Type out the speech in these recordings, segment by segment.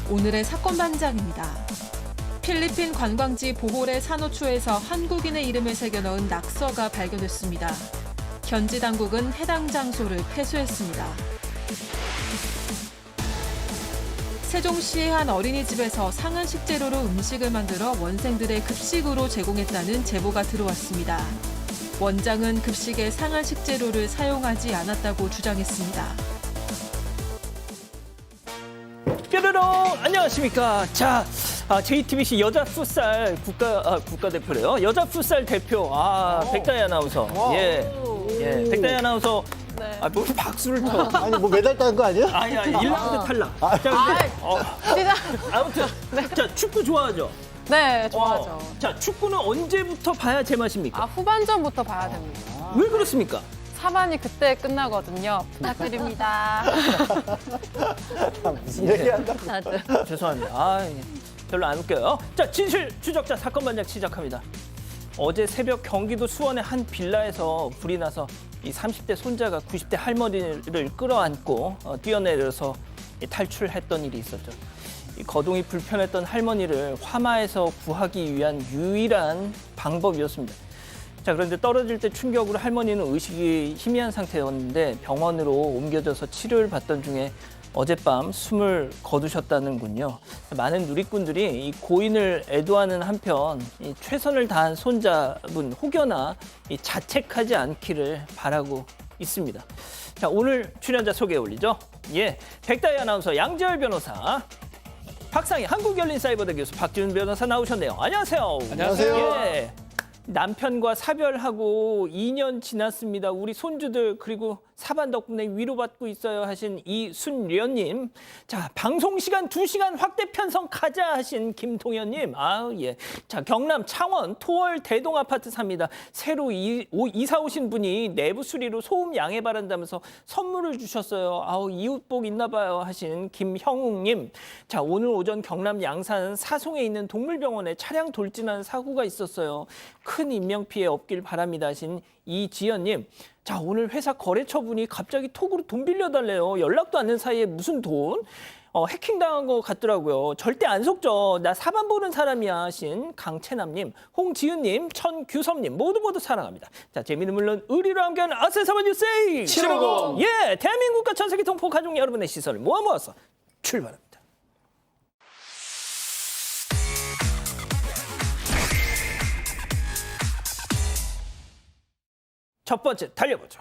오늘의 사건 반장입니다. 필리핀 관광지 보홀의 산호초에서 한국인의 이름을 새겨 넣은 낙서가 발견됐습니다. 현지 당국은 해당 장소를 폐쇄했습니다. 세종시의 한 어린이집에서 상한식 재료로 음식을 만들어 원생들의 급식으로 제공했다는 제보가 들어왔습니다. 원장은 급식에 상한식 재료를 사용하지 않았다고 주장했습니다. 뾰로롱 안녕하십니까. 자, JTBC 여자 풋살 국가대표래요. 여자 풋살 대표 백다희 아나운서. 예, 백다희 아나운서. 네. 뭐 박수를 쳐. 아니 뭐 메달 딴 거 아니야? 아니야, 1라운드 탈락. 자, 근데, 아무튼 자, 축구 좋아하죠? 네, 좋아하죠. 자, 축구는 언제부터 봐야 제맛입니까? 후반전부터 봐야 됩니다. 왜 그렇습니까? 4반이 그때 끝나거든요. 부탁드립니다. 무슨 얘기한다? 죄송합니다. 별로 안 웃겨요. 자, 진실 추적자 사건 반장 시작합니다. 어제 새벽 경기도 수원의 한 빌라에서 불이 나서 이 30대 손자가 90대 할머니를 끌어안고 뛰어내려서 탈출했던 일이 있었죠. 이 거동이 불편했던 할머니를 화마에서 구하기 위한 유일한 방법이었습니다. 자, 그런데 떨어질 때 충격으로 할머니는 의식이 희미한 상태였는데 병원으로 옮겨져서 치료를 받던 중에 어젯밤 숨을 거두셨다는군요. 많은 누리꾼들이 이 고인을 애도하는 한편 이 최선을 다한 손자분 혹여나 이 자책하지 않기를 바라고 있습니다. 자, 오늘 출연자 소개해 올리죠. 예, 백다희 아나운서, 양재열 변호사, 박상희 한국열린사이버대 교수, 박지훈 변호사 나오셨네요. 안녕하세요. 안녕하세요. 예. 남편과 사별하고 2년 지났습니다. 우리 손주들 그리고 사반 덕분에 위로받고 있어요 하신 이순련님. 자, 방송 시간 2시간 확대 편성 가자 하신 김동현님. 예. 자, 경남 창원 토월 대동 아파트 삽니다. 새로 이사 오신 분이 내부 수리로 소음 양해 바란다면서 선물을 주셨어요. 이웃복 있나 봐요 하신 김형웅님. 자, 오늘 오전 경남 양산 사송에 있는 동물병원에 차량 돌진하는 사고가 있었어요. 큰 인명피해 없길 바랍니다 하신 이지연님. 자, 오늘 회사 거래처분이 갑자기 톡으로 돈 빌려달래요. 연락도 않는 사이에 무슨 돈? 해킹당한 것 같더라고요. 절대 안 속죠. 나 사반 보는 사람이야 하신 강채남님, 홍지은님, 천규섭님 모두 사랑합니다. 자, 재미는 물론 의리로 함께하는 아세사반 뉴스 750. 예, 대한민국과 전 세계 동포 가족 여러분의 시선을 모아서 출발합니다. 첫 번째 달려보죠.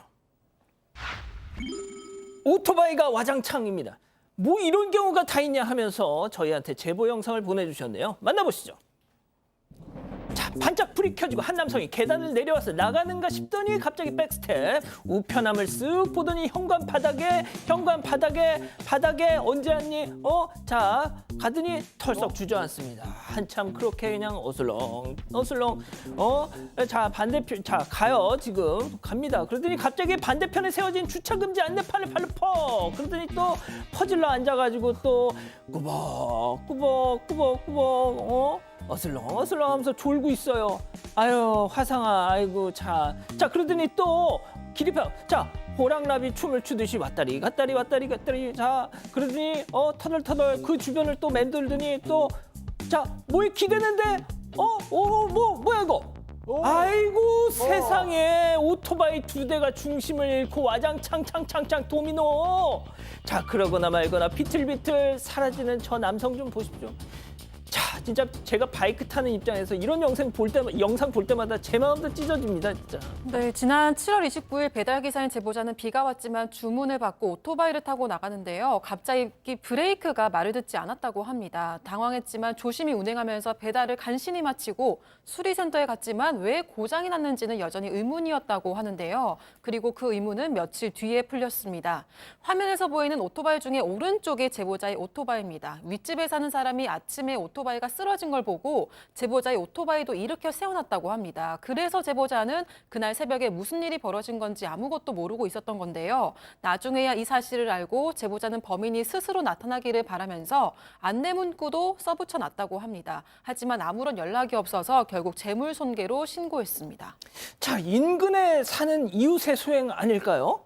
오토바이가 와장창입니다. 뭐 이런 경우가 다 있냐 하면서 저희한테 제보 영상을 보내주셨네요. 만나보시죠. 자, 반짝 불이 켜지고 한 남성이 계단을 내려와서 나가는가 싶더니 갑자기 백스텝. 우편함을 쓱 보더니 현관 바닥에 언제 왔니? 자, 가더니 털썩 주저앉습니다. 한참 그렇게 그냥 어슬렁. 자, 반대편, 자, 가요. 지금 갑니다. 그러더니 갑자기 반대편에 세워진 주차금지 안내판을 발로 퍽. 그러더니 또 퍼질러 앉아가지고 또 꾸벅 어슬렁 하면서 졸고 있어요. 아유, 화상아, 아이고, 자, 그러더니 또 기립해. 자, 호랑나비 춤을 추듯이 왔다리 갔다리. 자, 그러더니 터덜 그 주변을 또 맴돌더니 또, 자, 뭐에 기대는데 뭐야 이거? 아이고, 세상에 오토바이 2대가 중심을 잃고 와장창 도미노. 자, 그러거나 말거나 비틀비틀 사라지는 저 남성 좀 보십시오. 자, 진짜 제가 바이크 타는 입장에서 이런 영상 볼 때마다 제 마음도 찢어집니다, 진짜. 네, 지난 7월 29일 배달기사인 제보자는 비가 왔지만 주문을 받고 오토바이를 타고 나가는데요. 갑자기 브레이크가 말을 듣지 않았다고 합니다. 당황했지만 조심히 운행하면서 배달을 간신히 마치고 수리센터에 갔지만 왜 고장이 났는지는 여전히 의문이었다고 하는데요. 그리고 그 의문은 며칠 뒤에 풀렸습니다. 화면에서 보이는 오토바이 중에 오른쪽이 제보자의 오토바이입니다. 윗집에 사는 사람이 아침에 오토바이가 쓰러진 걸 보고 제보자의 오토바이도 일으켜 세워놨다고 합니다. 그래서 제보자는 그날 새벽에 무슨 일이 벌어진 건지 아무것도 모르고 있었던 건데요. 나중에야 이 사실을 알고 제보자는 범인이 스스로 나타나기를 바라면서 안내 문구도 써붙여놨다고 합니다. 하지만 아무런 연락이 없어서 결국 재물손괴로 신고했습니다. 자, 인근에 사는 이웃의 소행 아닐까요?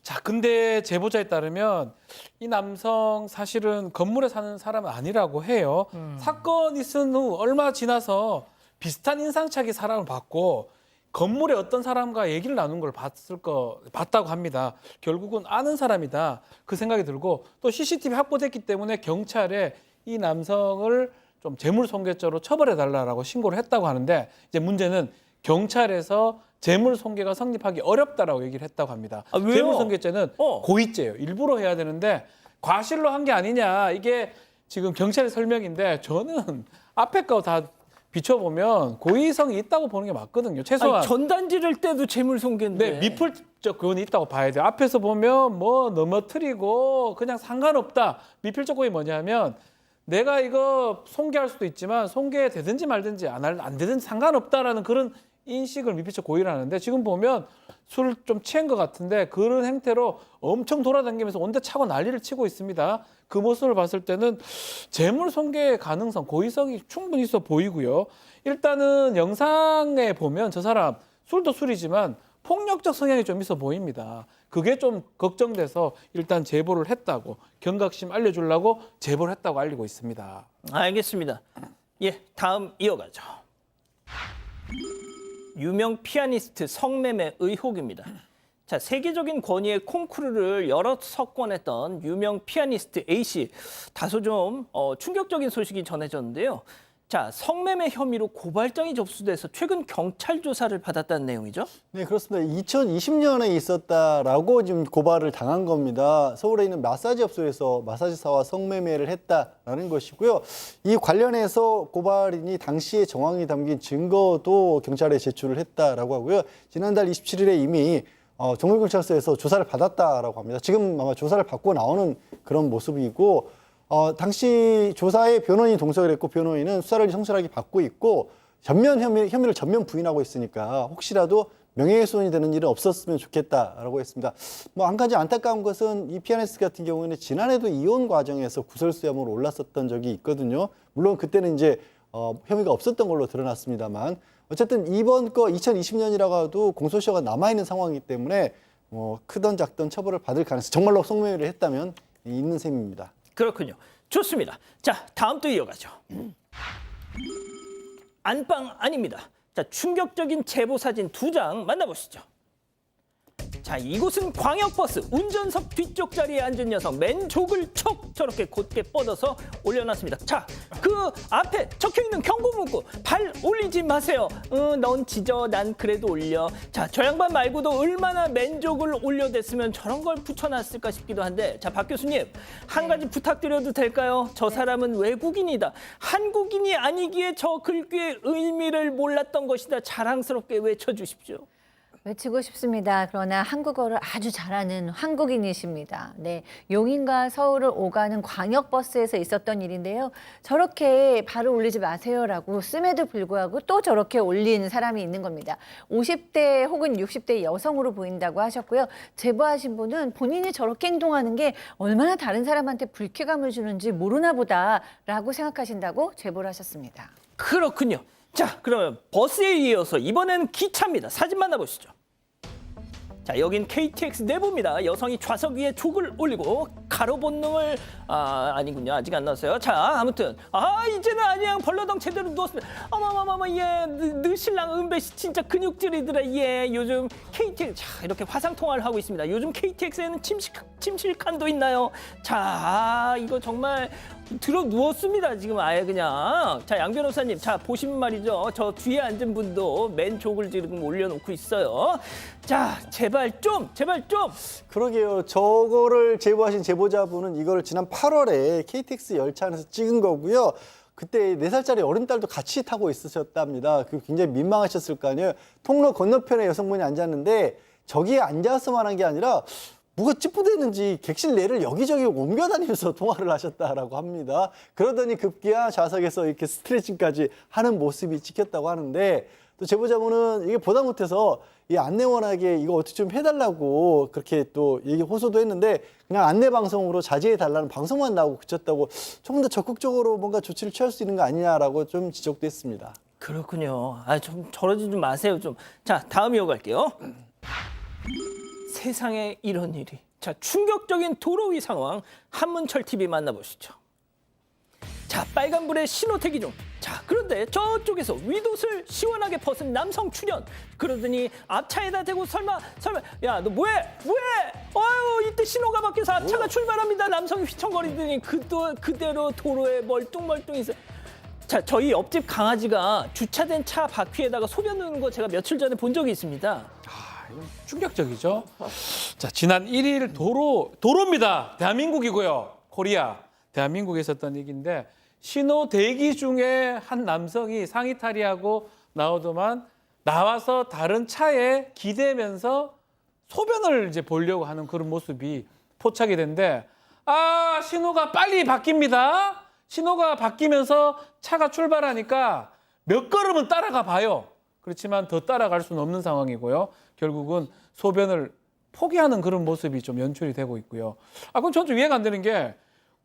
자, 근데 제보자에 따르면 이 남성 사실은 건물에 사는 사람은 아니라고 해요. 사건이 있은 후 얼마 지나서 비슷한 인상착의 사람을 봤고 건물에 어떤 사람과 얘기를 나눈 걸 봤다고 합니다. 결국은 아는 사람이다. 그 생각이 들고 또 CCTV 확보됐기 때문에 경찰에 이 남성을 좀 재물손괴죄로 처벌해달라고 신고를 했다고 하는데 이제 문제는 경찰에서 재물손괴가 성립하기 어렵다라고 얘기를 했다고 합니다. 아, 왜요? 재물손괴죄는 고의죄예요. 일부러 해야 되는데 과실로 한 게 아니냐. 이게 지금 경찰의 설명인데 저는 앞에 거 다 비춰보면 고의성이 있다고 보는 게 맞거든요. 최소한. 아니, 전단지를 때도 재물손괴인데. 네, 미필적 고의는 있다고 봐야 돼요. 앞에서 보면 뭐 넘어뜨리고 그냥 상관없다. 미필적 고의 뭐냐면 내가 이거 손괴할 수도 있지만 손괴되든지 말든지 안 되든지 상관없다라는 그런 인식을 미필적 고의를 하는데 지금 보면 술 좀 취한 것 같은데 그런 행태로 엄청 돌아다니면서 온데 차고 난리를 치고 있습니다. 그 모습을 봤을 때는 재물손괴의 가능성, 고의성이 충분히 있어 보이고요. 일단은 영상에 보면 저 사람 술도 술이지만 폭력적 성향이 좀 있어 보입니다. 그게 좀 걱정돼서 일단 제보를 했다고 경각심 알려주려고 제보를 했다고 알리고 있습니다. 알겠습니다. 예, 다음 이어가죠. 유명 피아니스트 성매매 의혹입니다. 자, 세계적인 권위의 콩쿠르를 여러 석권했던 유명 피아니스트 A씨 다소 좀 충격적인 소식이 전해졌는데요. 자, 성매매 혐의로 고발장이 접수돼서 최근 경찰 조사를 받았다는 내용이죠. 네, 그렇습니다. 2020년에 있었다라고 지금 고발을 당한 겁니다. 서울에 있는 마사지 업소에서 마사지사와 성매매를 했다라는 것이고요. 이 관련해서 고발인이 당시의 정황이 담긴 증거도 경찰에 제출을 했다라고 하고요. 지난달 27일에 이미 동물경찰서에서 조사를 받았다라고 합니다. 지금 아마 조사를 받고 나오는 그런 모습이고 당시 조사에 변호인이 동석을 했고 변호인은 수사를 성실하게 받고 있고 혐의를 전면 부인하고 있으니까 혹시라도 명예훼손이 되는 일은 없었으면 좋겠다라고 했습니다. 뭐 한 가지 안타까운 것은 이 피아니스트 같은 경우에는 지난해도 이혼 과정에서 구설수염으로 올랐었던 적이 있거든요. 물론 그때는 이제 혐의가 없었던 걸로 드러났습니다만 어쨌든 이번 거 2020년이라고 해도 공소시효가 남아있는 상황이기 때문에 크던 작던 처벌을 받을 가능성 정말로 성매매를 했다면 있는 셈입니다. 그렇군요. 좋습니다. 자, 다음 또 이어가죠. 안방 아닙니다. 자, 충격적인 제보 사진 2장 만나보시죠. 자, 이곳은 광역버스 운전석 뒤쪽 자리에 앉은 여성 맨족을 척 저렇게 곧게 뻗어서 올려놨습니다. 자, 그 앞에 적혀있는 경고 문구 발 올리지 마세요. 넌 짖어 난 그래도 올려. 자, 저 양반 말고도 얼마나 맨족을 올려댔으면 저런 걸 붙여놨을까 싶기도 한데 자, 박 교수님 한 가지 부탁드려도 될까요? 저 사람은 외국인이다. 한국인이 아니기에 저 글귀의 의미를 몰랐던 것이다. 자랑스럽게 외쳐주십시오. 외치고 싶습니다. 그러나 한국어를 아주 잘하는 한국인이십니다. 네, 용인과 서울을 오가는 광역버스에서 있었던 일인데요. 저렇게 발을 올리지 마세요라고 씀에도 불구하고 또 저렇게 올린 사람이 있는 겁니다. 50대 혹은 60대 여성으로 보인다고 하셨고요. 제보하신 분은 본인이 저렇게 행동하는 게 얼마나 다른 사람한테 불쾌감을 주는지 모르나 보다라고 생각하신다고 제보를 하셨습니다. 그렇군요. 자, 그러면 버스에 이어서 이번엔 기차입니다. 사진 만나보시죠. 자, 여긴 KTX 내부입니다. 여성이 좌석 위에 족을 올리고 가로 본능을 아니군요. 아직 안 나왔어요. 자, 아무튼 이제는 아니야. 벌러덩 제대로 누웠습니다. 어머머머머 예, 늘 신랑 은배 씨 진짜 근육질이더라. 예, 요즘 KTX 자, 이렇게 화상 통화를 하고 있습니다. 요즘 KTX에는 침실칸도 있나요? 자, 이거 정말 들어 누웠습니다. 지금 아예 그냥. 자, 양 변호사님, 자 보시면 말이죠. 저 뒤에 앉은 분도 맨족을 지금 올려놓고 있어요. 자, 제발 좀. 그러게요. 저거를 제보하신 제보자분은 이걸 지난 8월에 KTX 열차 안에서 찍은 거고요. 그때 4살짜리 어린딸도 같이 타고 있으셨답니다. 그 굉장히 민망하셨을 거 아니에요. 통로 건너편에 여성분이 앉았는데 저기에 앉아서만 한 게 아니라 뭐가 찌푸대는지 객실 내를 여기저기 옮겨다니면서 통화를 하셨다라고 합니다. 그러더니 급기야 좌석에서 이렇게 스트레칭까지 하는 모습이 찍혔다고 하는데 또 제보자분은 이게 보다 못해서 이 안내원에게 이거 어떻게 좀 해달라고 그렇게 또 얘기 호소도 했는데 그냥 안내 방송으로 자제해달라는 방송만 나오고 그쳤다고 조금 더 적극적으로 뭔가 조치를 취할 수 있는 거 아니냐라고 좀 지적도 했습니다. 그렇군요. 좀 저러지 좀 마세요 좀. 자, 다음 이어갈게요. 세상에 이런 일이. 자, 충격적인 도로 위 상황 한문철 TV 만나보시죠. 자, 빨간불에 신호 대기 중. 자, 그런데 저쪽에서 윗옷을 시원하게 벗은 남성 출연. 그러더니 앞차에다 대고 설마 야, 너 뭐해? 아유, 이때 신호가 바뀌어서 앞차가 출발합니다. 남성이 휘청거리더니 그대로 도로에 멀뚱멀뚱 있어. 자, 저희 옆집 강아지가 주차된 차 바퀴에다가 소변 누는 거 제가 며칠 전에 본 적이 있습니다. 충격적이죠. 자, 지난 1일 도로입니다. 대한민국이고요. 코리아. 대한민국에 있었던 얘기인데 신호 대기 중에 한 남성이 상의 탈의하고 나오더만 나와서 다른 차에 기대면서 소변을 이제 보려고 하는 그런 모습이 포착이 된데 신호가 빨리 바뀝니다. 신호가 바뀌면서 차가 출발하니까 몇 걸음은 따라가 봐요. 그렇지만 더 따라갈 수는 없는 상황이고요. 결국은 소변을 포기하는 그런 모습이 좀 연출이 되고 있고요. 그럼 저는 좀 이해가 안 되는 게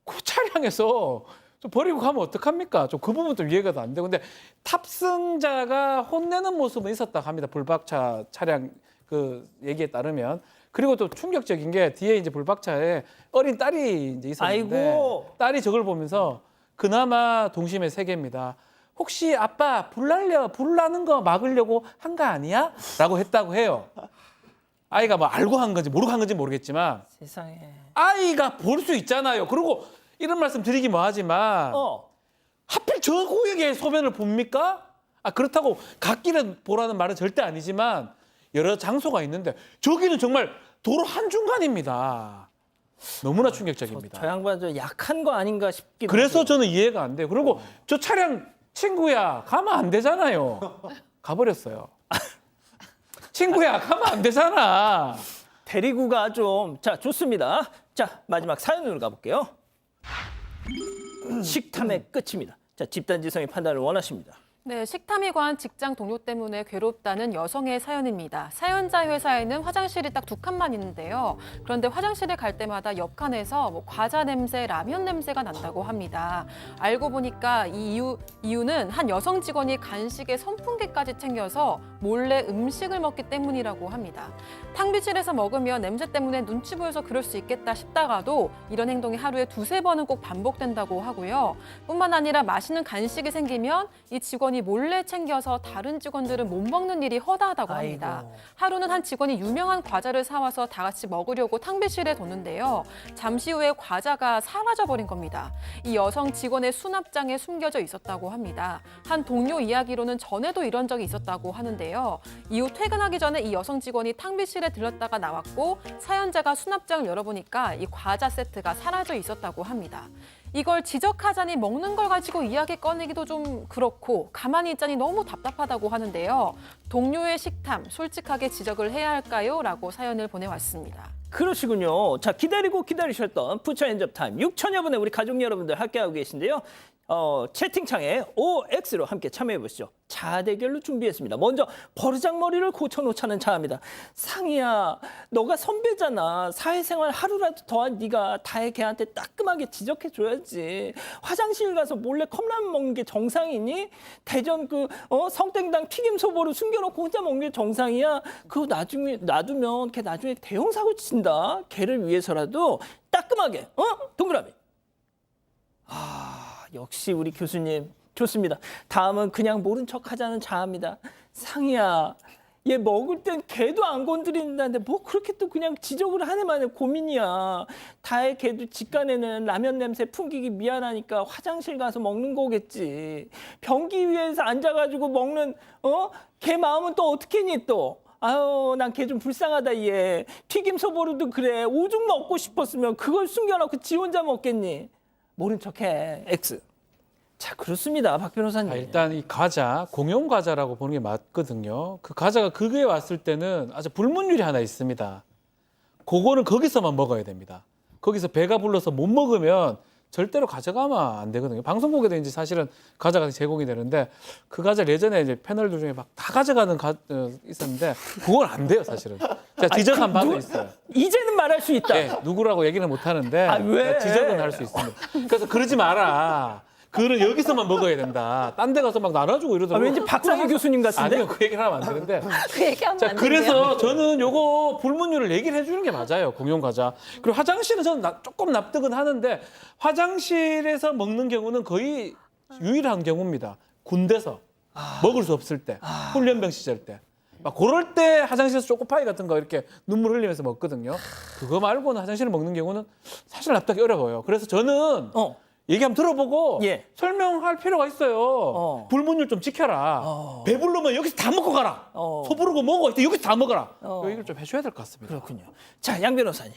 그 차량에서 좀 버리고 가면 어떡합니까? 좀 그 부분 좀 이해가 안 되고. 근데 탑승자가 혼내는 모습은 있었다고 합니다. 불박차 차량 그 얘기에 따르면. 그리고 또 충격적인 게 뒤에 이제 불박차에 어린 딸이 이제 있었는데 아이고. 딸이 저걸 보면서 그나마 동심의 세계입니다. 혹시 아빠 불 나는 거 막으려고 한 거 아니야? 라고 했다고 해요. 아이가 뭐 알고 한 건지 모르고 한 건지 모르겠지만 세상에. 아이가 볼 수 있잖아요. 그리고 이런 말씀 드리기 뭐하지만 하필 저 구역에 소변을 봅니까? 그렇다고 갓길에 보라는 말은 절대 아니지만 여러 장소가 있는데 저기는 정말 도로 한중간입니다. 너무나 충격적입니다. 저 양반 저 약한 거 아닌가 싶기도 그래서 하고. 저는 이해가 안 돼요. 그리고 저 차량 친구야 가면 안 되잖아요. 가버렸어요. 친구야 가면 안 되잖아. 데리고 가 좀. 자, 좋습니다. 자, 마지막 사연으로 가볼게요. 식탐의 끝입니다. 자, 집단지성의 판단을 원하십니다. 네, 식탐이 관 직장 동료 때문에 괴롭다는 여성의 사연입니다. 사연자 회사에는 화장실이 딱 2칸만 있는데요. 그런데 화장실에 갈 때마다 옆 칸에서 뭐 과자 냄새, 라면 냄새가 난다고 합니다. 알고 보니까 이 이유는 한 여성 직원이 간식에 선풍기까지 챙겨서 몰래 음식을 먹기 때문이라고 합니다. 탕비실에서 먹으면 냄새 때문에 눈치 보여서 그럴 수 있겠다 싶다가도 이런 행동이 하루에 2-3번은 꼭 반복된다고 하고요. 뿐만 아니라 맛있는 간식이 생기면 이 직원이 몰래 챙겨서 다른 직원들은 못 먹는 일이 허다하다고 합니다. 아이고. 하루는 한 직원이 유명한 과자를 사와서 다 같이 먹으려고 탕비실에 뒀는데요. 잠시 후에 과자가 사라져버린 겁니다. 이 여성 직원의 수납장에 숨겨져 있었다고 합니다. 한 동료 이야기로는 전에도 이런 적이 있었다고 하는데요. 이후 퇴근하기 전에 이 여성 직원이 탕비실에 들렀다가 나왔고 사연자가 수납장을 열어보니까 이 과자 세트가 사라져 있었다고 합니다. 이걸 지적하자니 먹는 걸 가지고 이야기 꺼내기도 좀 그렇고 가만히 있자니 너무 답답하다고 하는데요. 동료의 식탐 솔직하게 지적을 해야 할까요? 라고 사연을 보내왔습니다. 그러시군요. 자, 기다리셨던 푸처엔접 타임 6천여 분의 우리 가족 여러분들 함께하고 계신데요. 채팅창에 OX로 함께 참여해 보시죠. 자아 대결로 준비했습니다. 먼저 버르장머리를 고쳐놓자는 자아입니다. 상희야, 너가 선배잖아. 사회생활 하루라도 더한 네가 다혜 걔한테 따끔하게 지적해줘야지. 화장실 가서 몰래 컵라면 먹는 게 정상이니? 대전 성땡당 튀김소보로 숨겨놓고 혼자 먹는 게 정상이야? 그거 나중에 놔두면 걔 나중에 대형 사고 친다. 걔를 위해서라도 따끔하게, 동그라미. 역시 우리 교수님 좋습니다. 다음은 그냥 모른 척 하자는 자아입니다. 상희야, 얘 먹을 땐 걔도 안 건드린다는데 뭐 그렇게 또 그냥 지적을 하네만 고민이야. 다혜 걔도 직간에는 라면 냄새 풍기기 미안하니까 화장실 가서 먹는 거겠지. 변기 위에서 앉아가지고 먹는 걔 마음은 또 어떻겠니 또. 아유, 난 걔 좀 불쌍하다 얘. 튀김 소보루도 그래. 오죽 먹고 싶었으면 그걸 숨겨놓고 지 혼자 먹겠니. 모른 척해. X. 자, 그렇습니다. 박 변호사님. 일단 이 과자, 공용 과자라고 보는 게 맞거든요. 그 과자가 그게 왔을 때는 아주 불문율이 하나 있습니다. 그거는 거기서만 먹어야 됩니다. 거기서 배가 불러서 못 먹으면 절대로 가져가면 안 되거든요. 방송국에도 이제 사실은 과자가 제공이 되는데 그 과자 예전에 이제 패널들 중에 막 다 가져가는 있었는데 그건 안 돼요, 사실은. 제가 지적한 바도 있어요. 이제는 말할 수 있다. 네, 누구라고 얘기는 못 하는데 왜? 지적은 할 수 있습니다. 그래서 그러지 마라. 그거는 여기서만 먹어야 된다. 딴 데 가서 막 나눠주고 이러더라고요. 왠지 박상희 교수님 같은데? 아니요, 그 얘기를 하면 안 되는데. 그 얘기하면 자, 안 돼요. 그래서 저는 요거 불문율을 얘기를 해주는 게 맞아요. 공용 과자. 그리고 화장실은 저는 조금 납득은 하는데 화장실에서 먹는 경우는 거의 유일한 경우입니다. 군대에서 먹을 수 없을 때, 훈련병 시절 때. 막 그럴 때 화장실에서 초코파이 같은 거 이렇게 눈물 흘리면서 먹거든요. 그거 말고는 화장실을 먹는 경우는 사실 납득이 어려워요. 그래서 저는 얘기 한번 들어보고 예. 설명할 필요가 있어요. 불문율 좀 지켜라. 배부르면 여기서 다 먹고 가라. 소 부르고 먹어. 여기서 다 먹어라. 이 얘기를 좀 해줘야 될 것 같습니다. 그렇군요. 자, 양 변호사님.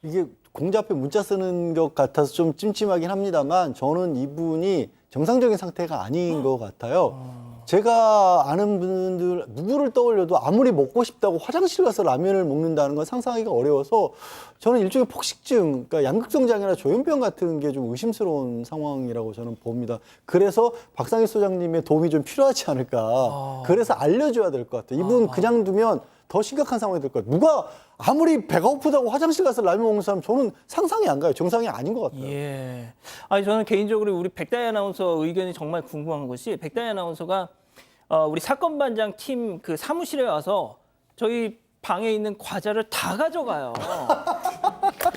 이게 공자 앞에 문자 쓰는 것 같아서 좀 찜찜하긴 합니다만 저는 이분이 정상적인 상태가 아닌 것 같아요. 제가 아는 분들 누구를 떠올려도 아무리 먹고 싶다고 화장실 가서 라면을 먹는다는 건 상상하기가 어려워서 저는 일종의 폭식증, 그러니까 양극성장애나 조현병 같은 게 좀 의심스러운 상황이라고 저는 봅니다. 그래서 박상희 소장님의 도움이 좀 필요하지 않을까. 그래서 알려줘야 될 것 같아요. 이분 그냥 두면 더 심각한 상황이 될 것 같아요. 누가 아무리 배가 고프다고 화장실 가서 라면 먹는 사람 저는 상상이 안 가요. 정상이 아닌 것 같아요. 예. 아니 저는 개인적으로 우리 백다희 아나운서 의견이 정말 궁금한 것이 백다희 아나운서가 우리 사건 반장 팀 그 사무실에 와서 저희 방에 있는 과자를 다 가져가요.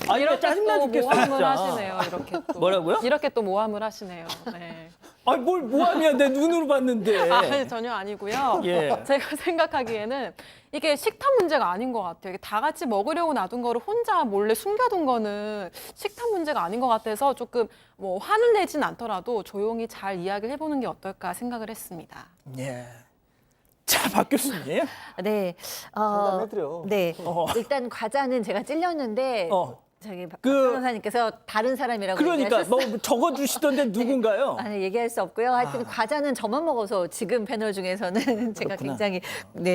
아, 이렇게 짜증나 죽겠어. 모함을 진짜. 하시네요. 이렇게 또. 뭐라고요? 이렇게 또 모함을 하시네요. 네. 아니 뭘 모함이야 내 눈으로 봤는데. 아니, 전혀 아니고요. 예. 제가 생각하기에는 이게 식탐 문제가 아닌 것 같아요. 이게 다 같이 먹으려고 놔둔 거를 혼자 몰래 숨겨둔 거는 식탐 문제가 아닌 것 같아서 조금 뭐 화를 내진 않더라도 조용히 잘 이야기를 해보는 게 어떨까 생각을 했습니다. 예. 자, 박 교수님. 네. 상담해드려. 네. 일단 과자는 제가 찔렸는데 저기 박 그- 변호사님께서 다른 사람이라고 그러니까 얘기하셨어요. 뭐 적어주시던데 누군가요? 아니, 얘기할 수 없고요. 하여튼 과자는 저만 먹어서 지금 패널 중에서는 제가 그렇구나. 굉장히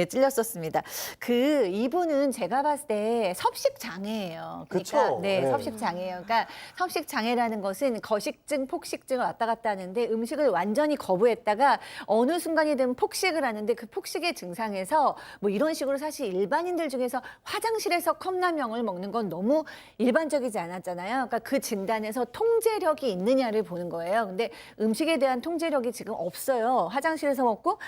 찔렸었습니다. 그 이분은 제가 봤을 때 섭식 장애예요. 그러니까 그쵸? 네, 네. 섭식 장애예요. 그러니까 섭식 장애라는 것은 거식증, 폭식증을 왔다 갔다 하는데 음식을 완전히 거부했다가 어느 순간이 되면 폭식을 하는데 그 폭식의 증상에서 뭐 이런 식으로 사실 일반인들 중에서 화장실에서 컵라면을 먹는 건 너무 일반적이지 않았잖아요. 그러니까 그 진단에서 통제력이 있느냐를 보는 거예요. 근데 음식에 대한 통제력이 지금 없어요. 화장실에서 먹고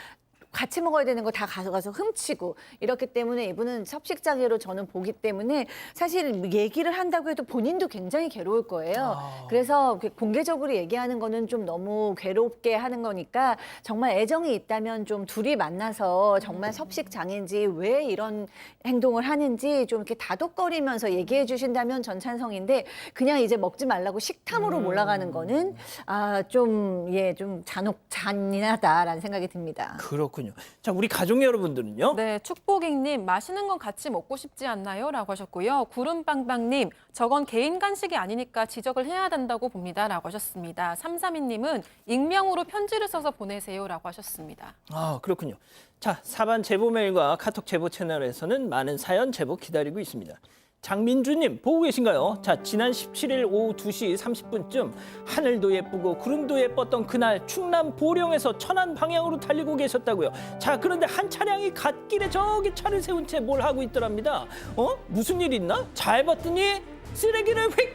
같이 먹어야 되는 거 다 가져가서 훔치고 이렇기 때문에 이분은 섭식장애로 저는 보기 때문에 사실 얘기를 한다고 해도 본인도 굉장히 괴로울 거예요. 그래서 공개적으로 얘기하는 거는 좀 너무 괴롭게 하는 거니까 정말 애정이 있다면 좀 둘이 만나서 정말 섭식장애인지 왜 이런 행동을 하는지 좀 이렇게 다독거리면서 얘기해 주신다면 전 찬성인데 그냥 이제 먹지 말라고 식탐으로 몰아가는 거는 좀 잔인하다라는 생각이 듭니다. 그렇군요. 자, 우리 가족 여러분들은요? 네, 축복잉님 맛있는 건 같이 먹고 싶지 않나요? 라고 하셨고요. 구름빵빵님 저건 개인 간식이 아니니까 지적을 해야 된다고 봅니다. 라고 하셨습니다. 332님은 익명으로 편지를 써서 보내세요. 라고 하셨습니다. 아, 그렇군요. 자, 사반 제보 메일과 카톡 제보 채널에서는 많은 사연 제보 기다리고 있습니다. 장민주님 보고 계신가요? 자, 지난 17일 오후 2시 30분쯤 하늘도 예쁘고 구름도 예뻤던 그날 충남 보령에서 천안 방향으로 달리고 계셨다고요. 자, 그런데 한 차량이 갓길에 저기 차를 세운 채 뭘 하고 있더랍니다. 무슨 일 있나? 잘 봤더니 쓰레기를 휙!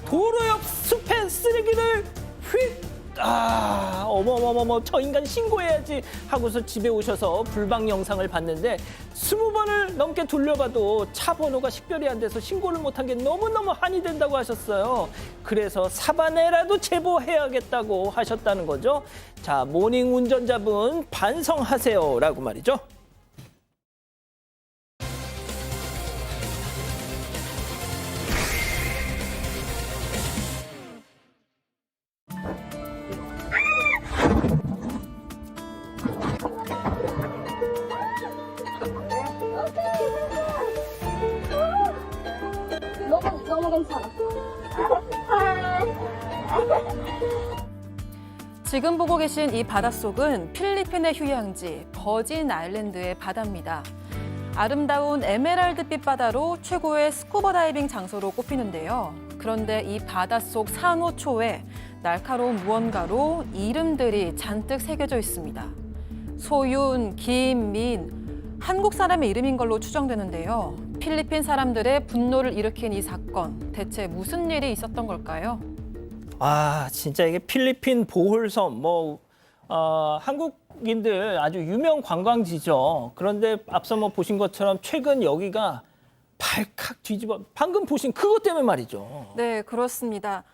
도로 옆 숲에 쓰레기를 휙! 어머머머머 저 인간 신고해야지 하고서 집에 오셔서 불방 영상을 봤는데 20번을 넘게 돌려봐도 차 번호가 식별이 안 돼서 신고를 못한 게 너무너무 한이 된다고 하셨어요. 그래서 사반에라도 제보해야겠다고 하셨다는 거죠. 자, 모닝 운전자분 반성하세요라고 말이죠. 너무 괜찮아. 지금 보고 계신 이 바닷속은 필리핀의 휴양지 버진 아일랜드의 바다입니다. 아름다운 에메랄드빛 바다로 최고의 스쿠버 다이빙 장소로 꼽히는데요. 그런데 이 바닷속 산호초에 날카로운 무언가로 이름들이 잔뜩 새겨져 있습니다. 소윤, 김민, 한국 사람의 이름인 걸로 추정되는데요. 필리핀 사람들의 분노를 일으킨 이 사건, 대체 무슨 일이 있었던 걸까요? 아, 진짜 이게 필리핀 보홀섬, 한국인들 아주 유명 관광지죠. 그런데 앞서 보신 것처럼 최근 여기가 발칵 뒤집어, 방금 보신 그것 때문에 말이죠. 네, 그렇습니다.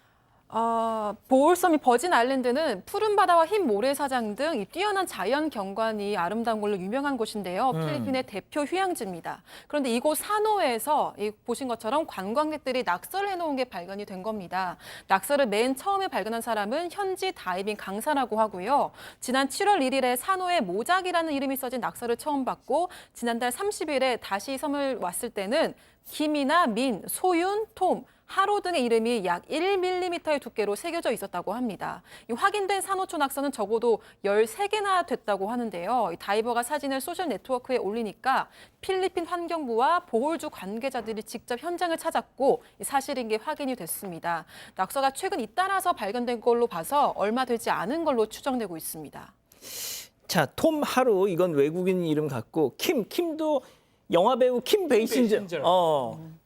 보홀섬이 버진 아일랜드는 푸른 바다와 흰 모래사장 등 이 뛰어난 자연 경관이 아름다운 걸로 유명한 곳인데요. 필리핀의 대표 휴양지입니다. 그런데 이곳 산호에서 보신 것처럼 관광객들이 낙서를 해놓은 게 발견이 된 겁니다. 낙서를 맨 처음에 발견한 사람은 현지 다이빙 강사라고 하고요. 지난 7월 1일에 산호에 모작이라는 이름이 써진 낙서를 처음 봤고 지난달 30일에 다시 섬을 왔을 때는 김이나 민, 소윤, 톰, 하로 등의 이름이 약 1mm의 두께로 새겨져 있었다고 합니다. 이 확인된 산호초 낙서는 적어도 13개나 됐다고 하는데요. 이 다이버가 사진을 소셜 네트워크에 올리니까 필리핀 환경부와 보홀주 관계자들이 직접 현장을 찾았고 사실인 게 확인이 됐습니다. 낙서가 최근 잇따라서 발견된 걸로 봐서 얼마 되지 않은 걸로 추정되고 있습니다. 자, 톰 하루, 이건 외국인 이름 같고, 킴도 영화배우 킴 베이신저.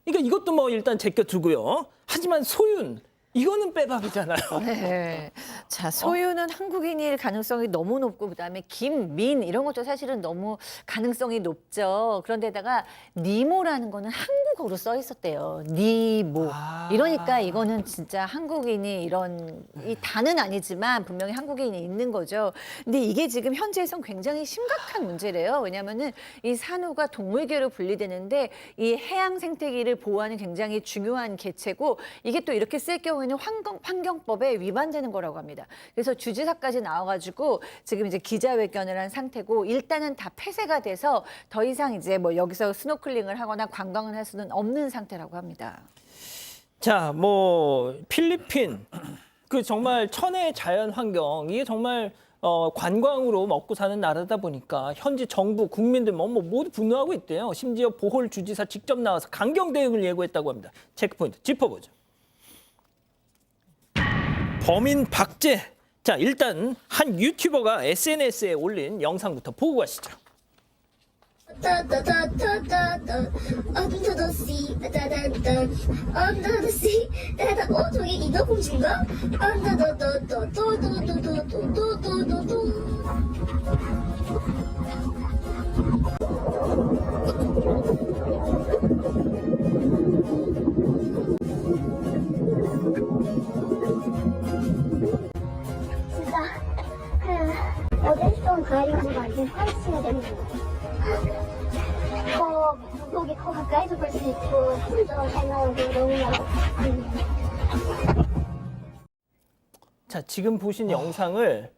그러니까 이것도 일단 제껴두고요. 하지만 소윤, 이거는 빼박이잖아요. 네. 자, 소유는 한국인일 가능성이 너무 높고 그다음에 김민 이런 것도 사실은 너무 가능성이 높죠. 그런데다가 니모라는 거는 한국어로 써 있었대요. 니모. 이러니까 이거는 진짜 한국인이 이런 이 다는 아니지만 분명히 한국인이 있는 거죠. 근데 이게 지금 현지에선 굉장히 심각한 문제래요. 왜냐하면은 이 산호가 동물계로 분리되는데 이 해양 생태계를 보호하는 굉장히 중요한 개체고 이게 또 이렇게 쓸 경우에는 환경법에 위반되는 거라고 합니다. 그래서 주지사까지 나와가지고 지금 이제 기자회견을 한 상태고 일단은 다 폐쇄가 돼서 더 이상 이제 여기서 스노클링을 하거나 관광을 할 수는 없는 상태라고 합니다. 자, 필리핀 그 정말 천혜의 자연 환경 이게 정말 관광으로 먹고 사는 나라다 보니까 현지 정부 국민들 모두 분노하고 있대요. 심지어 보홀 주지사 직접 나와서 강경 대응을 예고했다고 합니다. 체크포인트 짚어보죠. 범인 박제. 자, 일단 한 유튜버가 SNS에 올린 영상부터 보고 가시죠. Under the sea, under the sea. 저기 인어공주인가? Under 진짜 어제부터 가을이가 이제 3시가 되는 거예요. 물고기 더 가까이서 볼 수 있고 힘도 잘 나오고 너무나 자, 지금 보신 영상을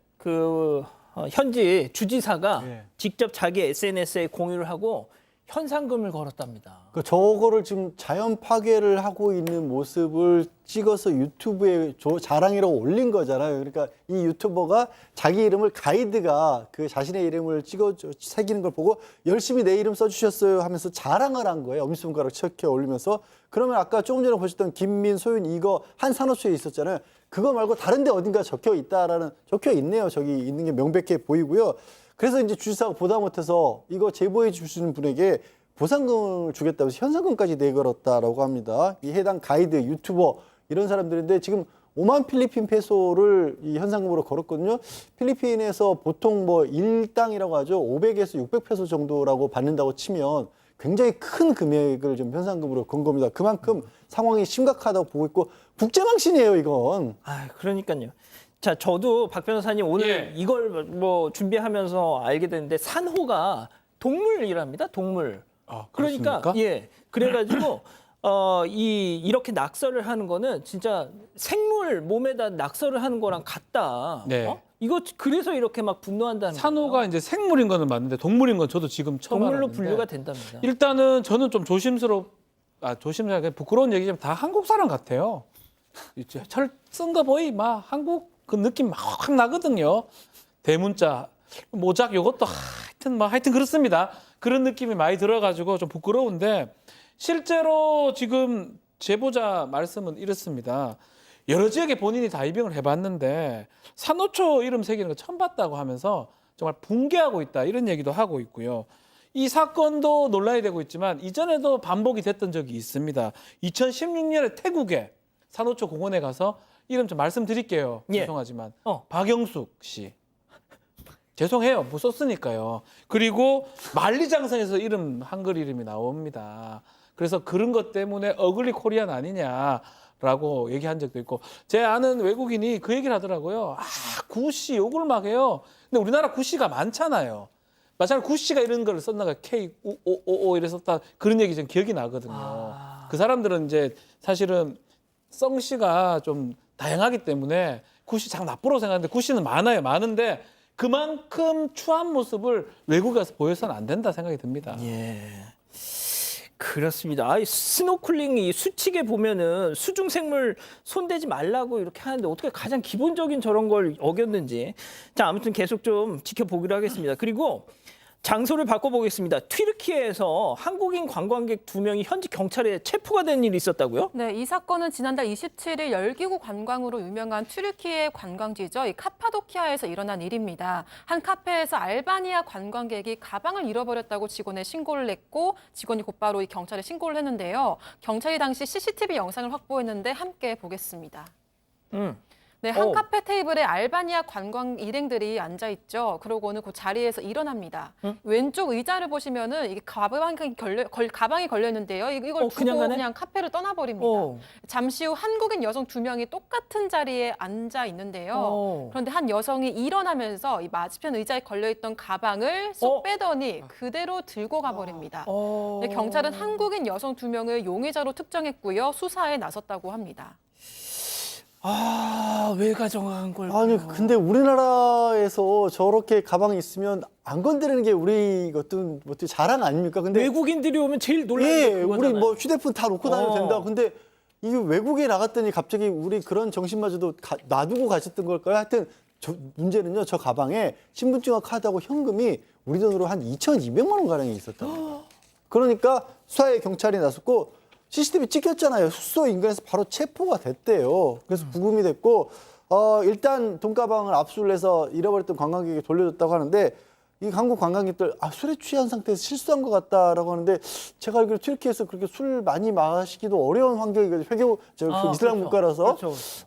현지 주지사가 직접 자기 SNS에 공유를 하고 현상금을 걸었답니다. 저거를 지금 자연 파괴를 하고 있는 모습을 찍어서 유튜브에 자랑이라고 올린 거잖아요. 그러니까 이 유튜버가 자기 이름을 가이드가 그 자신의 이름을 찍어 새기는 걸 보고 열심히 내 이름 써주셨어요 하면서 자랑을 한 거예요. 엄지손가락 척해 올리면서. 그러면 아까 조금 전에 보셨던 김민, 소윤 이거 한 산호초에 있었잖아요. 그거 말고 다른 데 어딘가 적혀 있네요. 저기 있는 게 명백해 보이고요. 그래서 이제 주지사가 보다 못해서 이거 제보해 주시는 분에게 보상금을 주겠다고 해서 현상금까지 내걸었다라고 합니다. 이 해당 가이드, 유튜버 이런 사람들인데 지금 5만 필리핀 페소를 이 현상금으로 걸었거든요. 필리핀에서 보통 일당이라고 하죠. 500에서 600 페소 정도라고 받는다고 치면 굉장히 큰 금액을 좀 현상금으로 건 겁니다. 그만큼 상황이 심각하다고 보고 있고 국제망신이에요, 이건. 그러니까요. 자, 저도 박 변호사님 오늘 이걸 준비하면서 알게 됐는데 산호가 동물이랍니다. 동물. 그러니까 그래가지고 이렇게 낙서를 하는 거는 진짜 생물 몸에다 낙서를 하는 거랑 같다. 이거 그래서 이렇게 막 분노한다는 거예요. 산호가 이제 생물인 거는 맞는데 동물인 건 저도 지금 처음 동물로 알았는데 분류가 된답니다. 일단은 저는 좀 조심스럽게 부끄러운 얘기지만 다 한국 사람 같아요. 이제 쓴거 보이 막 한국 그 느낌 확 나거든요. 대문자, 모작 요것도 하여튼 그렇습니다. 그런 느낌이 많이 들어가지고 좀 부끄러운데 실제로 지금 제보자 말씀은 이렇습니다. 여러 지역에 본인이 다이빙을 해봤는데 산호초 이름 새기는 거 처음 봤다고 하면서 정말 붕괴하고 있다 이런 얘기도 하고 있고요. 이 사건도 논란이 되고 있지만 이전에도 반복이 됐던 적이 있습니다. 2016년에 태국에 산호초 공원에 가서 이름 좀 말씀드릴게요. 예. 죄송하지만 어. 박영숙 씨. 죄송해요. 못 썼으니까요. 그리고 만리장성에서 이름 한글 이름이 나옵니다. 그래서 그런 것 때문에 어글리 코리안 아니냐라고 얘기한 적도 있고 제 아는 외국인이 그 얘기를 하더라고요. 아, 구씨 욕을 막 해요. 근데 우리나라 구씨가 많잖아요. 마찬가지로 구씨가 이런 걸 썼나가 K-O-O-O 이래 썼다 그런 얘기 좀 기억이 나거든요. 그 사람들은 이제 사실은 성씨가 좀 다양하기 때문에 구씨 참 나쁘라고 생각하는데 구씨는 많아요. 많은데 그만큼 추한 모습을 외국에 가서 보여서는 안 된다 생각이 듭니다. 예. 그렇습니다. 아, 스노클링 이 수칙에 보면은 수중생물 손대지 말라고 이렇게 하는데 어떻게 가장 기본적인 저런 걸 어겼는지. 자, 아무튼 계속 좀 지켜보기로 하겠습니다. 그리고 장소를 바꿔보겠습니다. 튀르키예에서 한국인 관광객 2명이 현지 경찰에 체포가 된 일이 있었다고요? 네, 이 사건은 지난달 27일 열기구 관광으로 유명한 튀르키예 관광지죠. 이 카파도키아에서 일어난 일입니다. 한 카페에서 알바니아 관광객이 가방을 잃어버렸다고 직원에 신고를 했고 직원이 곧바로 이 경찰에 신고를 했는데요. 경찰이 당시 CCTV 영상을 확보했는데 함께 보겠습니다. 네, 한 카페 테이블에 알바니아 관광 일행들이 앉아 있죠. 그러고는 그 자리에서 일어납니다. 왼쪽 의자를 보시면은 이게 가방이 걸려 있는데요. 이걸 두고 그냥 가네? 그냥 카페를 떠나버립니다. 잠시 후 한국인 여성 2명이 똑같은 자리에 앉아 있는데요. 그런데 한 여성이 일어나면서 이 맞은편 의자에 걸려 있던 가방을 쏙 빼더니 그대로 들고 가버립니다. 네, 경찰은 한국인 여성 2명을 용의자로 특정했고요. 수사에 나섰다고 합니다. 아, 왜 가져간 걸까요? 아니 근데 우리나라에서 저렇게 가방이 있으면 안 건드리는 게 우리 어떤 뭐 자랑 아닙니까? 근데 외국인들이 오면 제일 놀라는 예, 게 우리 그거잖아요. 뭐 휴대폰 다 놓고 다녀도 된다. 근데 이게 외국에 나갔더니 갑자기 우리 그런 정신마저도 놔두고 가셨던 걸까요? 하여튼 문제는요. 저 가방에 신분증과 카드하고 현금이 우리 돈으로 한 2,200만 원 가량이 있었다. 그러니까 수사에 경찰이 나섰고 CCTV 찍혔잖아요. 숙소 인근에서 바로 체포가 됐대요. 그래서 부검이 됐고 일단 돈가방을 압수를 해서 잃어버렸던 관광객에게 돌려줬다고 하는데 이 한국 관광객들 술에 취한 상태에서 실수한 것 같다라고 하는데 제가 알기로 튀르키예에서 그렇게 술 많이 마시기도 어려운 환경이거든요. 이슬람 국가라서.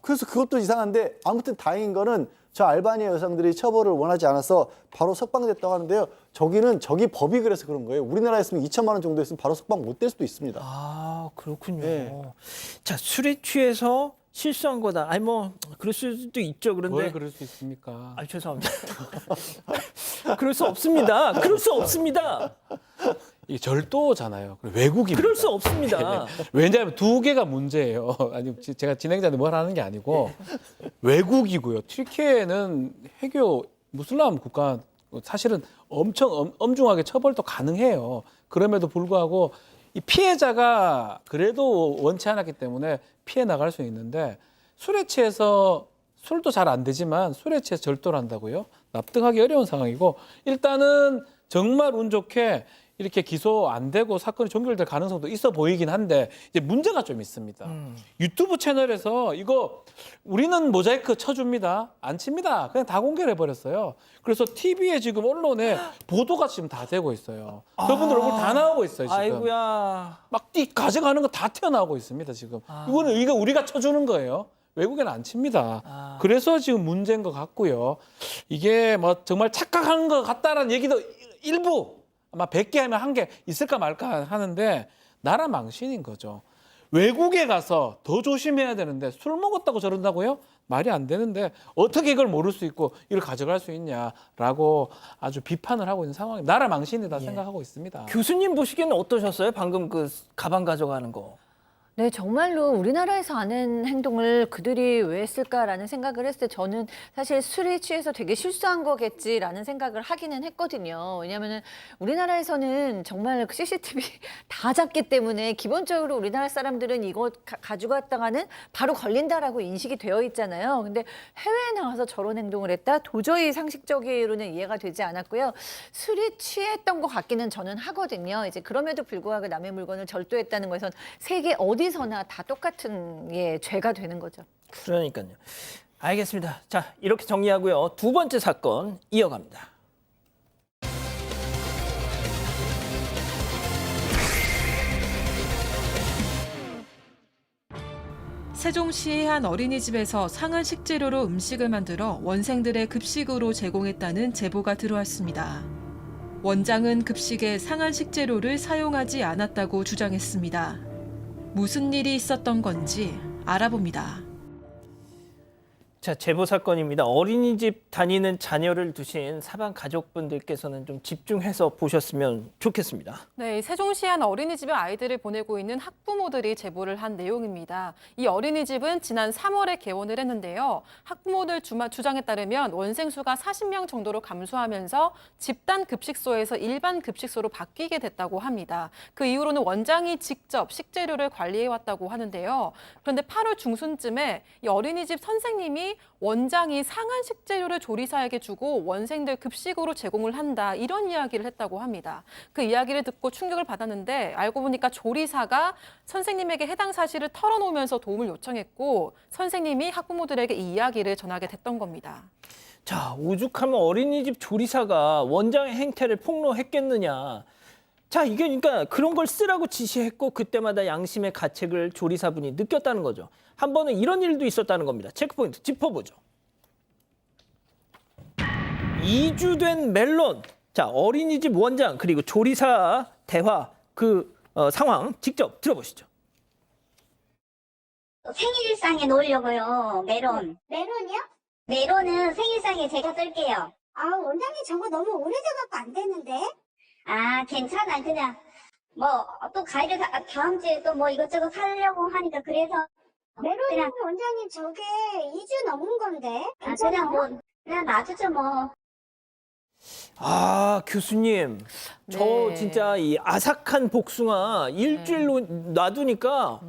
그래서 그것도 이상한데 아무튼 다행인 거는 저 알바니아 여성들이 처벌을 원하지 않아서 바로 석방됐다고 하는데요. 저기 법이 그래서 그런 거예요. 우리나라였으면 2천만 원 정도 했으면 바로 석방 못 될 수도 있습니다. 아, 그렇군요. 네. 자, 술에 취해서 실수한 거다. 아니 뭐 그럴 수도 있죠. 그런데 뭘 그럴 수 있습니까? 아, 죄송합니다. 그럴 수 없습니다. 그럴 수 없습니다. 이게 절도잖아요. 외국인. 그럴 수 없습니다. 왜냐하면 두 개가 문제예요. 아니 제가 진행자한테 뭘 하는 게 아니고 외국이고요. 튀르키예는 해교 무슬람 국가 사실은 엄청 엄중하게 처벌도 가능해요. 그럼에도 불구하고 이 피해자가 그래도 원치 않았기 때문에 피해 나갈 수 있는데 술에 취해서 술도 잘 안 되지만 술에 취해서 절도를 한다고요? 납득하기 어려운 상황이고 일단은 정말 운 좋게 이렇게 기소 안 되고 사건이 종결될 가능성도 있어 보이긴 한데 이제 문제가 좀 있습니다. 유튜브 채널에서 이거 우리는 모자이크 쳐줍니다. 안 칩니다. 그냥 다 공개를 해버렸어요. 그래서 TV에 지금 언론에 보도가 지금 다 되고 있어요. 저분들 얼굴 다 나오고 있어요. 지금. 아이고야. 막 가져가는 거 다 튀어나오고 있습니다. 지금. 이거는 이거 우리가 쳐주는 거예요. 외국에는 안 칩니다. 그래서 지금 문제인 것 같고요. 이게 뭐 정말 착각한 것 같다라는 얘기도 일부 아마 100개 하면 1개 있을까 말까 하는데 나라 망신인 거죠. 외국에 가서 더 조심해야 되는데 술 먹었다고 저런다고요? 말이 안 되는데 어떻게 이걸 모를 수 있고 이걸 가져갈 수 있냐라고 아주 비판을 하고 있는 상황이 나라 망신이다 생각하고 있습니다. 교수님 보시기에는 어떠셨어요? 방금 그 가방 가져가는 거. 네, 정말로 우리나라에서 하는 행동을 그들이 왜 했을까라는 생각을 했을 때 저는 사실 술에 취해서 되게 실수한 거겠지라는 생각을 하기는 했거든요. 왜냐하면 우리나라에서는 정말 CCTV 다 잡기 때문에 기본적으로 우리나라 사람들은 이거 가지고 갔다가는 바로 걸린다라고 인식이 되어 있잖아요. 근데 해외에 나가서 저런 행동을 했다? 도저히 상식적으로는 이해가 되지 않았고요. 술에 취했던 것 같기는 저는 하거든요. 이제 그럼에도 불구하고 남의 물건을 절도했다는 것은 세계 어디서나 다 똑같은 죄가 되는 거죠. 그러니까요. 알겠습니다. 자, 이렇게 정리하고요. 두 번째 사건 이어갑니다. 세종시의 한 어린이집에서 상한 식재료로 음식을 만들어 원생들의 급식으로 제공했다는 제보가 들어왔습니다. 원장은 급식에 상한 식재료를 사용하지 않았다고 주장했습니다. 무슨 일이 있었던 건지 알아봅니다. 자, 제보 사건입니다. 어린이집 다니는 자녀를 두신 사방 가족분들께서는 좀 집중해서 보셨으면 좋겠습니다. 네, 세종시 한 어린이집에 아이들을 보내고 있는 학부모들이 제보를 한 내용입니다. 이 어린이집은 지난 3월에 개원을 했는데요. 학부모들 주장에 따르면 원생 수가 40명 정도로 감소하면서 집단 급식소에서 일반 급식소로 바뀌게 됐다고 합니다. 그 이후로는 원장이 직접 식재료를 관리해왔다고 하는데요. 그런데 8월 중순쯤에 이 어린이집 선생님이 원장이 상한 식재료를 조리사에게 주고 원생들 급식으로 제공을 한다, 이런 이야기를 했다고 합니다. 그 이야기를 듣고 충격을 받았는데 알고 보니까 조리사가 선생님에게 해당 사실을 털어놓으면서 도움을 요청했고 선생님이 학부모들에게 이 이야기를 전하게 됐던 겁니다. 자, 오죽하면 어린이집 조리사가 원장의 행태를 폭로했겠느냐. 자, 이게 그러니까 그런 걸 쓰라고 지시했고 그때마다 양심의 가책을 조리사분이 느꼈다는 거죠. 한 번은 이런 일도 있었다는 겁니다. 체크포인트 짚어보죠. 2주 된 멜론. 자, 어린이집 원장 그리고 조리사 대화 상황 직접 들어보시죠. 생일상에 놓으려고요. 메론. 메론이요? 메론은 생일상에 제가 쓸게요. 아, 원장님 저거 너무 오래돼갖고 안 되는데? 아, 괜찮아. 그냥 뭐 또 과일을 다음 주에 또 뭐 이것저것 하려고 하니까 그래서 메론이 그냥 원장님 저게 2주 넘은 건데? 그냥 놔두죠 뭐. 아, 교수님. 저 네. 진짜 이 아삭한 복숭아 일주일 놔두니까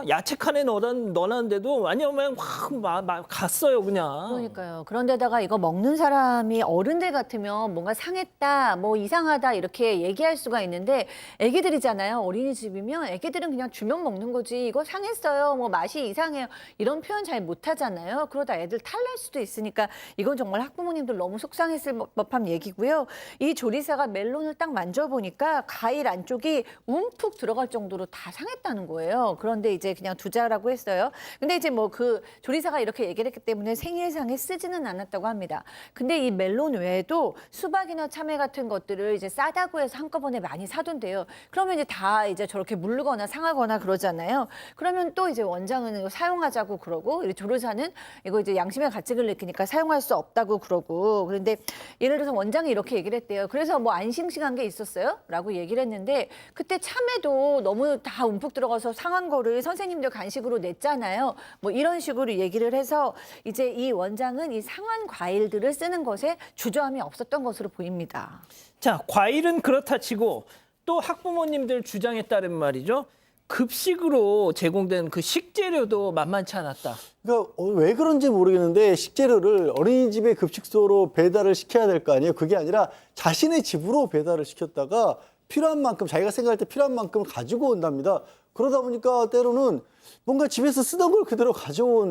야채 칸에 넣어놨는데도 완전 확 갔어요, 그냥. 그러니까요. 그런데다가 이거 먹는 사람이 어른들 같으면 뭔가 상했다, 뭐 이상하다 이렇게 얘기할 수가 있는데 애기들이잖아요. 어린이집이면 애기들은 그냥 주면 먹는 거지. 이거 상했어요. 뭐 맛이 이상해요. 이런 표현 잘 못하잖아요. 그러다 애들 탈날 수도 있으니까 이건 정말 학부모님들 너무 속상했을 법한 얘기고요. 이 조리사가 멜론을 딱 만져보니까 과일 안쪽이 움푹 들어갈 정도로 다 상했다는 거예요. 그런데 이제 그냥 두자라고 했어요. 근데 이제 뭐 그 조리사가 이렇게 얘기를 했기 때문에 생일상에 쓰지는 않았다고 합니다. 근데 이 멜론 외에도 수박이나 참외 같은 것들을 이제 싸다고 해서 한꺼번에 많이 사둔대요. 그러면 이제 다 이제 저렇게 물르거나 상하거나 그러잖아요. 그러면 또 이제 원장은 이거 사용하자고 그러고 이 조리사는 이거 이제 양심의 가책을 느끼니까 사용할 수 없다고 그러고. 그런데 예를 들어서 원장이 이렇게 얘기를 했대요. 그래서 뭐 안 싱싱한 게 있었어요? 라고 얘기를 했는데 그때 참외도 너무 다 움푹 들어가서 상한 거를 선생님들 간식으로 냈잖아요. 뭐 이런 식으로 얘기를 해서 이제 이 원장은 이 상한 과일들을 쓰는 것에 주저함이 없었던 것으로 보입니다. 자, 과일은 그렇다 치고 또 학부모님들 주장에 따른 말이죠. 급식으로 제공된 그 식재료도 만만치 않았다. 그러니까 왜 그런지 모르겠는데 식재료를 어린이집의 급식소로 배달을 시켜야 될 거 아니에요. 그게 아니라 자신의 집으로 배달을 시켰다가 필요한 만큼 자기가 생각할 때 필요한 만큼 가지고 온답니다. 그러다 보니까 때로는 뭔가 집에서 쓰던 걸 그대로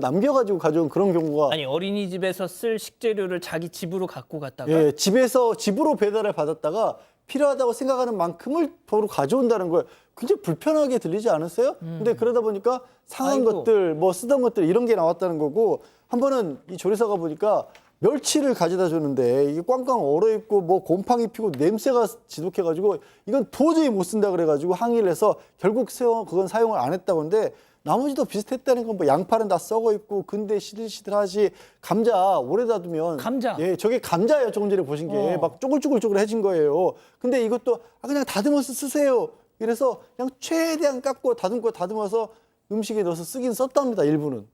남겨가지고 가져온 그런 경우가 아니, 어린이집에서 쓸 식재료를 자기 집으로 갖고 갔다가 예, 집으로 배달을 받았다가 필요하다고 생각하는 만큼을 바로 가져온다는 거예요. 굉장히 불편하게 들리지 않으세요? 근데 그러다 보니까 상한 아이고. 것들, 뭐 쓰던 것들 이런 게 나왔다는 거고 한 번은 이 조리사가 보니까 멸치를 가져다 줬는데 이게 꽝꽝 얼어있고 뭐 곰팡이 피고 냄새가 지독해가지고 이건 도저히 못 쓴다 그래가지고 항의를 해서 결국 그건 사용을 안 했다고 하는데 나머지도 비슷했다는 건 뭐 양파는 다 썩어 있고 근데 시들시들하지 감자 오래 놔두면 감자? 예, 저게 감자예요. 조금 전에 보신 게 막 쪼글쪼글쪼글해진 거예요. 근데 이것도 그냥 다듬어서 쓰세요. 이래서 그냥 최대한 깎고 다듬어서 음식에 넣어서 쓰긴 썼답니다. 일부는.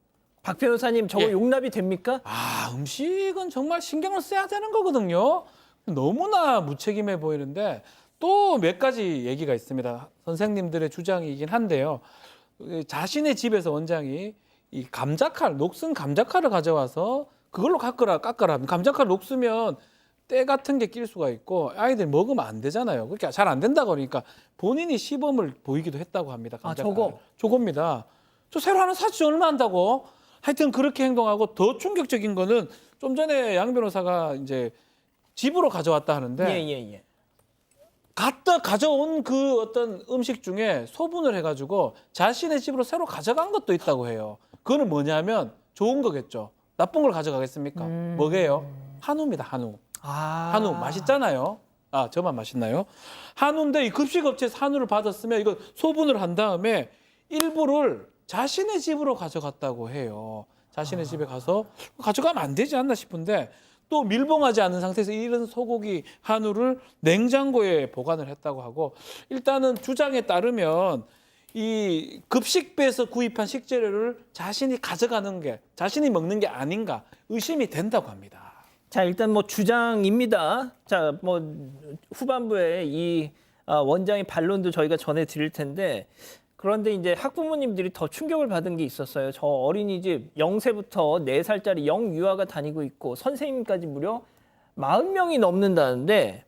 박 변호사님 저거 예. 용납이 됩니까? 음식은 정말 신경을 써야 되는 거거든요. 너무나 무책임해 보이는데 또 몇 가지 얘기가 있습니다. 선생님들의 주장이긴 한데요. 자신의 집에서 원장이 이 녹슨 감자칼을 가져와서 그걸로 깎으라. 감자칼 녹으면 때 같은 게 낄 수가 있고 아이들 먹으면 안 되잖아요. 그러니까 잘 안 된다 그러니까 본인이 시범을 보이기도 했다고 합니다. 감자칼. 저겁니다. 저 새로 하나 사지 얼마 한다고? 하여튼 그렇게 행동하고 더 충격적인 거는 좀 전에 양 변호사가 이제 집으로 가져왔다 하는데 예. 가져온 그 어떤 음식 중에 소분을 해가지고 자신의 집으로 새로 가져간 것도 있다고 해요. 그거는 뭐냐면 좋은 거겠죠. 나쁜 걸 가져가겠습니까? 뭐게요? 한우입니다. 한우. 한우 맛있잖아요. 아, 저만 맛있나요? 한우인데 이 급식업체에서 한우를 받았으면 이거 소분을 한 다음에 일부를 자신의 집으로 가져갔다고 해요. 자신의 집에 가서 가져가면 안 되지 않나 싶은데 또 밀봉하지 않은 상태에서 이런 소고기 한우를 냉장고에 보관을 했다고 하고 일단은 주장에 따르면 이 급식배에서 구입한 식재료를 자신이 가져가는 게 자신이 먹는 게 아닌가 의심이 된다고 합니다. 자, 일단 뭐 주장입니다. 자, 뭐 후반부에 이 원장의 반론도 저희가 전해드릴 텐데 그런데 이제 학부모님들이 더 충격을 받은 게 있었어요. 저 어린이집 0세부터 4살짜리 영유아가 다니고 있고 선생님까지 무려 40명이 넘는다는데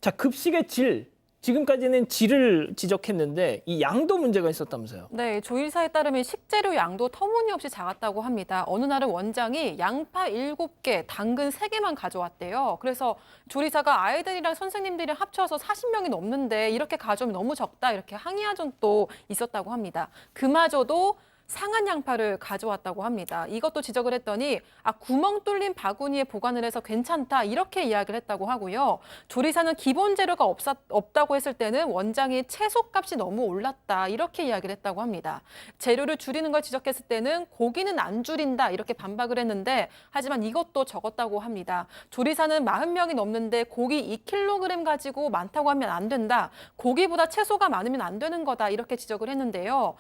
자, 급식의 질, 지금까지는 질을 지적했는데 이 양도 문제가 있었다면서요. 네, 조리사에 따르면 식재료 양도 터무니없이 작았다고 합니다. 어느 날은 원장이 양파 7개, 당근 3개만 가져왔대요. 그래서 조리사가 아이들이랑 선생님들이랑 합쳐서 40명이 넘는데 이렇게 가져오면 너무 적다 이렇게 항의한 적도 있었다고 합니다. 그마저도 상한 양파를 가져왔다고 합니다. 이것도 지적을 했더니 구멍 뚫린 바구니에 보관을 해서 괜찮다 이렇게 이야기를 했다고 하고요. 조리사는 기본 재료가 없다고 했을 때는 원장이 채소값이 너무 올랐다 이렇게 이야기를 했다고 합니다. 재료를 줄이는 걸 지적했을 때는 고기는 안 줄인다 이렇게 반박을 했는데 하지만 이것도 적었다고 합니다. 조리사는 40명이 넘는데 고기 2kg 가지고 많다고 하면 안 된다. 고기보다 채소가 많으면 안 되는 거다 이렇게 지적을 했는데요.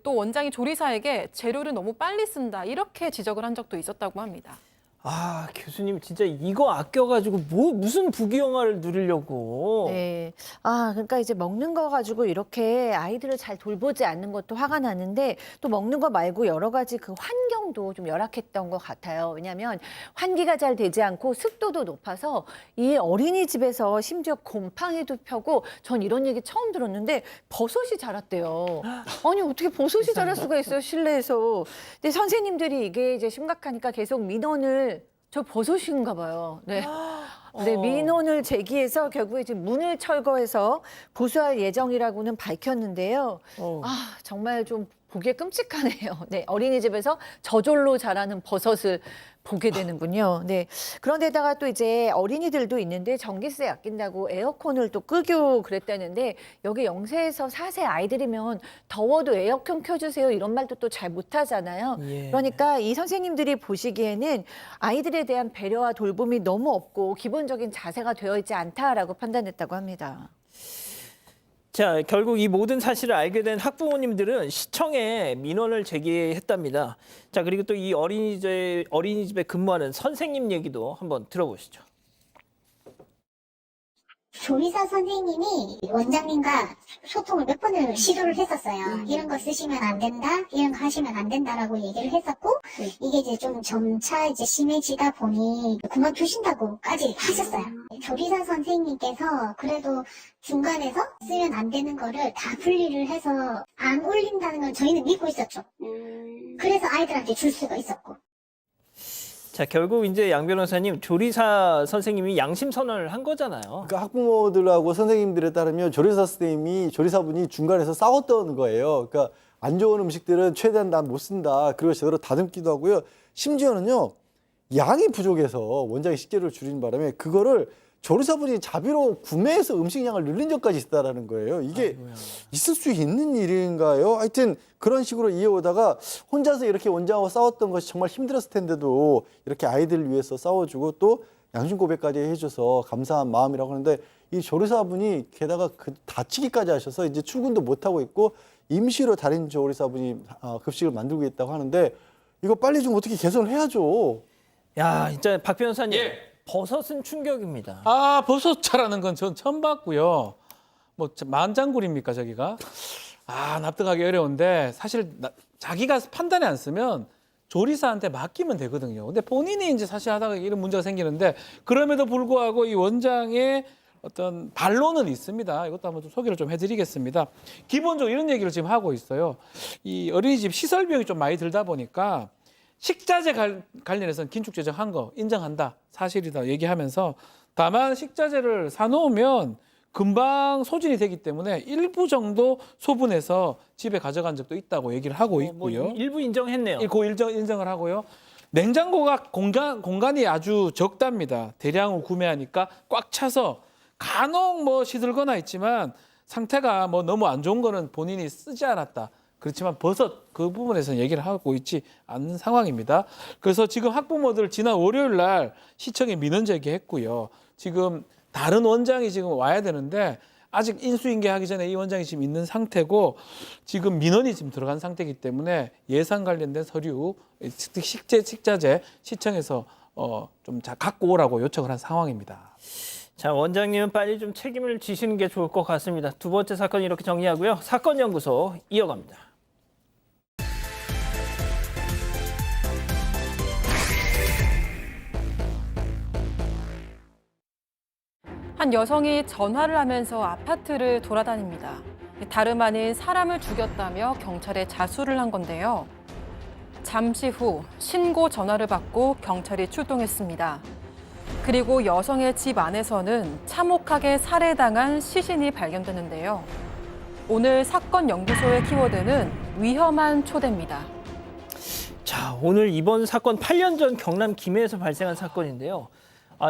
또 원장이 조리사에게 재료를 너무 빨리 쓴다 이렇게 지적을 한 적도 있었다고 합니다. 아, 교수님 진짜 이거 아껴가지고 무슨 부귀영화를 누리려고. 네. 그러니까 이제 먹는 거 가지고 이렇게 아이들을 잘 돌보지 않는 것도 화가 나는데 또 먹는 거 말고 여러 가지 그 환경도 좀 열악했던 것 같아요. 왜냐하면 환기가 잘 되지 않고 습도도 높아서 이 어린이집에서 심지어 곰팡이도 펴고 전 이런 얘기 처음 들었는데 버섯이 자랐대요. 아니 어떻게 버섯이 자랄 수가 있어요, 실내에서. 근데 선생님들이 이게 이제 심각하니까 계속 민원을 저 버섯인가 봐요. 네. 네, 민원을 제기해서 결국에 지금 문을 철거해서 보수할 예정이라고는 밝혔는데요. 정말 좀 보기에 끔찍하네요. 네, 어린이집에서 저절로 자라는 버섯을 보게 되는군요. 네. 그런데다가 또 이제 어린이들도 있는데 전기세 아낀다고 에어컨을 또 끄고 그랬다는데 여기 0세에서 4세 아이들이면 더워도 에어컨 켜주세요 이런 말도 또 잘 못하잖아요. 예. 그러니까 이 선생님들이 보시기에는 아이들에 대한 배려와 돌봄이 너무 없고 기본적인 자세가 되어 있지 않다라고 판단했다고 합니다. 자, 결국 이 모든 사실을 알게 된 학부모님들은 시청에 민원을 제기했답니다. 자, 그리고 또 이 어린이집에 근무하는 선생님 얘기도 한번 들어보시죠. 조리사 선생님이 원장님과 소통을 몇 번을 시도를 했었어요. 이런 거 쓰시면 안 된다, 이런 거 하시면 안 된다라고 얘기를 했었고, 이게 이제 좀 점차 이제 심해지다 보니 그만두신다고까지 하셨어요. 조리사 선생님께서 그래도 중간에서 쓰면 안 되는 거를 다 분리를 해서 안 올린다는 걸 저희는 믿고 있었죠. 그래서 아이들한테 줄 수가 있었고. 자, 결국 이제 양 변호사님 조리사 선생님이 양심 선언을 한 거잖아요. 그러니까 학부모들하고 선생님들에 따르면 조리사분이 중간에서 싸웠던 거예요. 그러니까 안 좋은 음식들은 최대한 난 못 쓴다. 그리고 제대로 다듬기도 하고요. 심지어는요, 양이 부족해서 원장이 식재료를 줄이는 바람에 그거를 조리사분이 자비로 구매해서 음식량을 늘린 적까지 있다라는 거예요. 이게 아이고야. 있을 수 있는 일인가요? 하여튼 그런 식으로 이어오다가 혼자서 이렇게 원장하고 싸웠던 것이 정말 힘들었을 텐데도 이렇게 아이들을 위해서 싸워주고 또 양심 고백까지 해줘서 감사한 마음이라고 하는데 이 조리사분이 게다가 다치기까지 하셔서 이제 출근도 못하고 있고 임시로 다른 조리사분이 급식을 만들고 있다고 하는데 이거 빨리 좀 어떻게 개선을 해야죠. 야, 진짜 박 변호사님. 예. 버섯은 충격입니다. 버섯 자라는 건 전 처음 봤고요. 뭐 만장굴입니까 저기가? 납득하기 어려운데 사실 자기가 판단에 안 쓰면 조리사한테 맡기면 되거든요. 근데 본인이 이제 사실 하다가 이런 문제가 생기는데 그럼에도 불구하고 이 원장의 어떤 반론은 있습니다. 이것도 한번 좀 소개를 좀 해드리겠습니다. 기본적으로 이런 얘기를 지금 하고 있어요. 이 어린이집 시설 비용이 좀 많이 들다 보니까 식자재 관련해서는 긴축 재정한 거 인정한다. 사실이다. 얘기하면서 다만 식자재를 사놓으면 금방 소진이 되기 때문에 일부 정도 소분해서 집에 가져간 적도 있다고 얘기를 하고 뭐 있고요. 일부 인정했네요. 그 인정을 하고요. 냉장고가 공간이 아주 적답니다. 대량으로 구매하니까 꽉 차서 간혹 뭐 시들거나 있지만 상태가 뭐 너무 안 좋은 거는 본인이 쓰지 않았다. 그렇지만 버섯 그 부분에서는 얘기를 하고 있지 않는 상황입니다. 그래서 지금 학부모들 지난 월요일 날 시청에 민원 제기했고요. 지금 다른 원장이 지금 와야 되는데 아직 인수인계하기 전에 이 원장이 지금 있는 상태고 지금 민원이 지금 들어간 상태이기 때문에 예산 관련된 서류, 식자재 시청에서 좀 갖고 오라고 요청을 한 상황입니다. 자, 원장님은 빨리 좀 책임을 지시는 게 좋을 것 같습니다. 두 번째 사건 이렇게 정리하고요. 사건연구소 이어갑니다. 한 여성이 전화를 하면서 아파트를 돌아다닙니다. 다름 아닌 사람을 죽였다며 경찰에 자수를 한 건데요. 잠시 후 신고 전화를 받고 경찰이 출동했습니다. 그리고 여성의 집 안에서는 참혹하게 살해당한 시신이 발견되는데요. 오늘 사건 연구소의 키워드는 위험한 초대입니다. 자, 오늘 이번 사건 8년 전 경남 김해에서 발생한 사건인데요.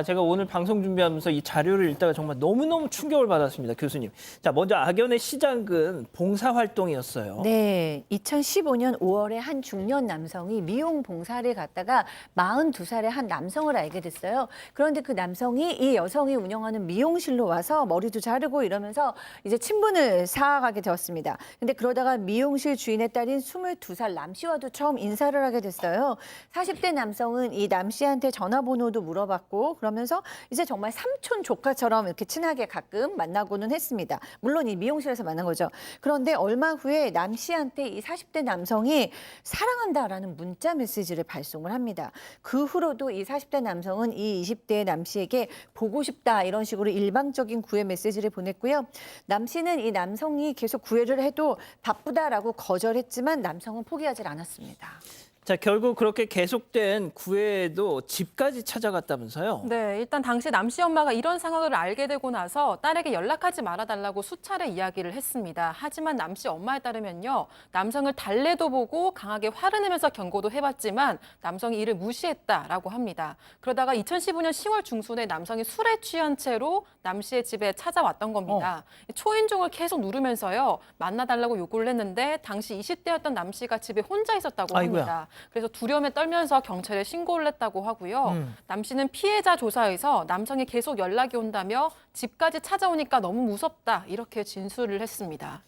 제가 오늘 방송 준비하면서 이 자료를 읽다가 정말 너무너무 충격을 받았습니다, 교수님. 자, 먼저 악연의 시작은 봉사활동이었어요. 네, 2015년 5월에 한 중년 남성이 미용 봉사를 갔다가 42살의 한 남성을 알게 됐어요. 그런데 그 남성이 이 여성이 운영하는 미용실로 와서 머리도 자르고 이러면서 이제 친분을 쌓아가게 되었습니다. 근데 그러다가 미용실 주인의 딸인 22살 남 씨와도 처음 인사를 하게 됐어요. 40대 남성은 이 남 씨한테 전화번호도 물어봤고 그러면서 이제 정말 삼촌 조카처럼 이렇게 친하게 가끔 만나고는 했습니다. 물론 이 미용실에서 만난 거죠. 그런데 얼마 후에 남 씨한테 이 40대 남성이 사랑한다라는 문자 메시지를 발송을 합니다. 그 후로도 이 40대 남성은 이 20대 남 씨에게 보고 싶다 이런 식으로 일방적인 구애 메시지를 보냈고요. 남 씨는 이 남성이 계속 구애를 해도 바쁘다라고 거절했지만 남성은 포기하지 않았습니다. 자, 결국 그렇게 계속된 구애에도 집까지 찾아갔다면서요? 네, 일단 당시 남 씨 엄마가 이런 상황을 알게 되고 나서 딸에게 연락하지 말아달라고 수차례 이야기를 했습니다. 하지만 남 씨 엄마에 따르면요, 남성을 달래도 보고 강하게 화를 내면서 경고도 해봤지만 남성이 이를 무시했다라고 합니다. 그러다가 2015년 10월 중순에 남성이 술에 취한 채로 남 씨의 집에 찾아왔던 겁니다. 초인종을 계속 누르면서요, 만나달라고 요구를 했는데 당시 20대였던 남 씨가 집에 혼자 있었다고 아이고야. 합니다. 그래서 두려움에 떨면서 경찰에 신고를 했다고 하고요. 남 씨는 피해자 조사에서 남성이 계속 연락이 온다며 집까지 찾아오니까 너무 무섭다 이렇게 진술을 했습니다.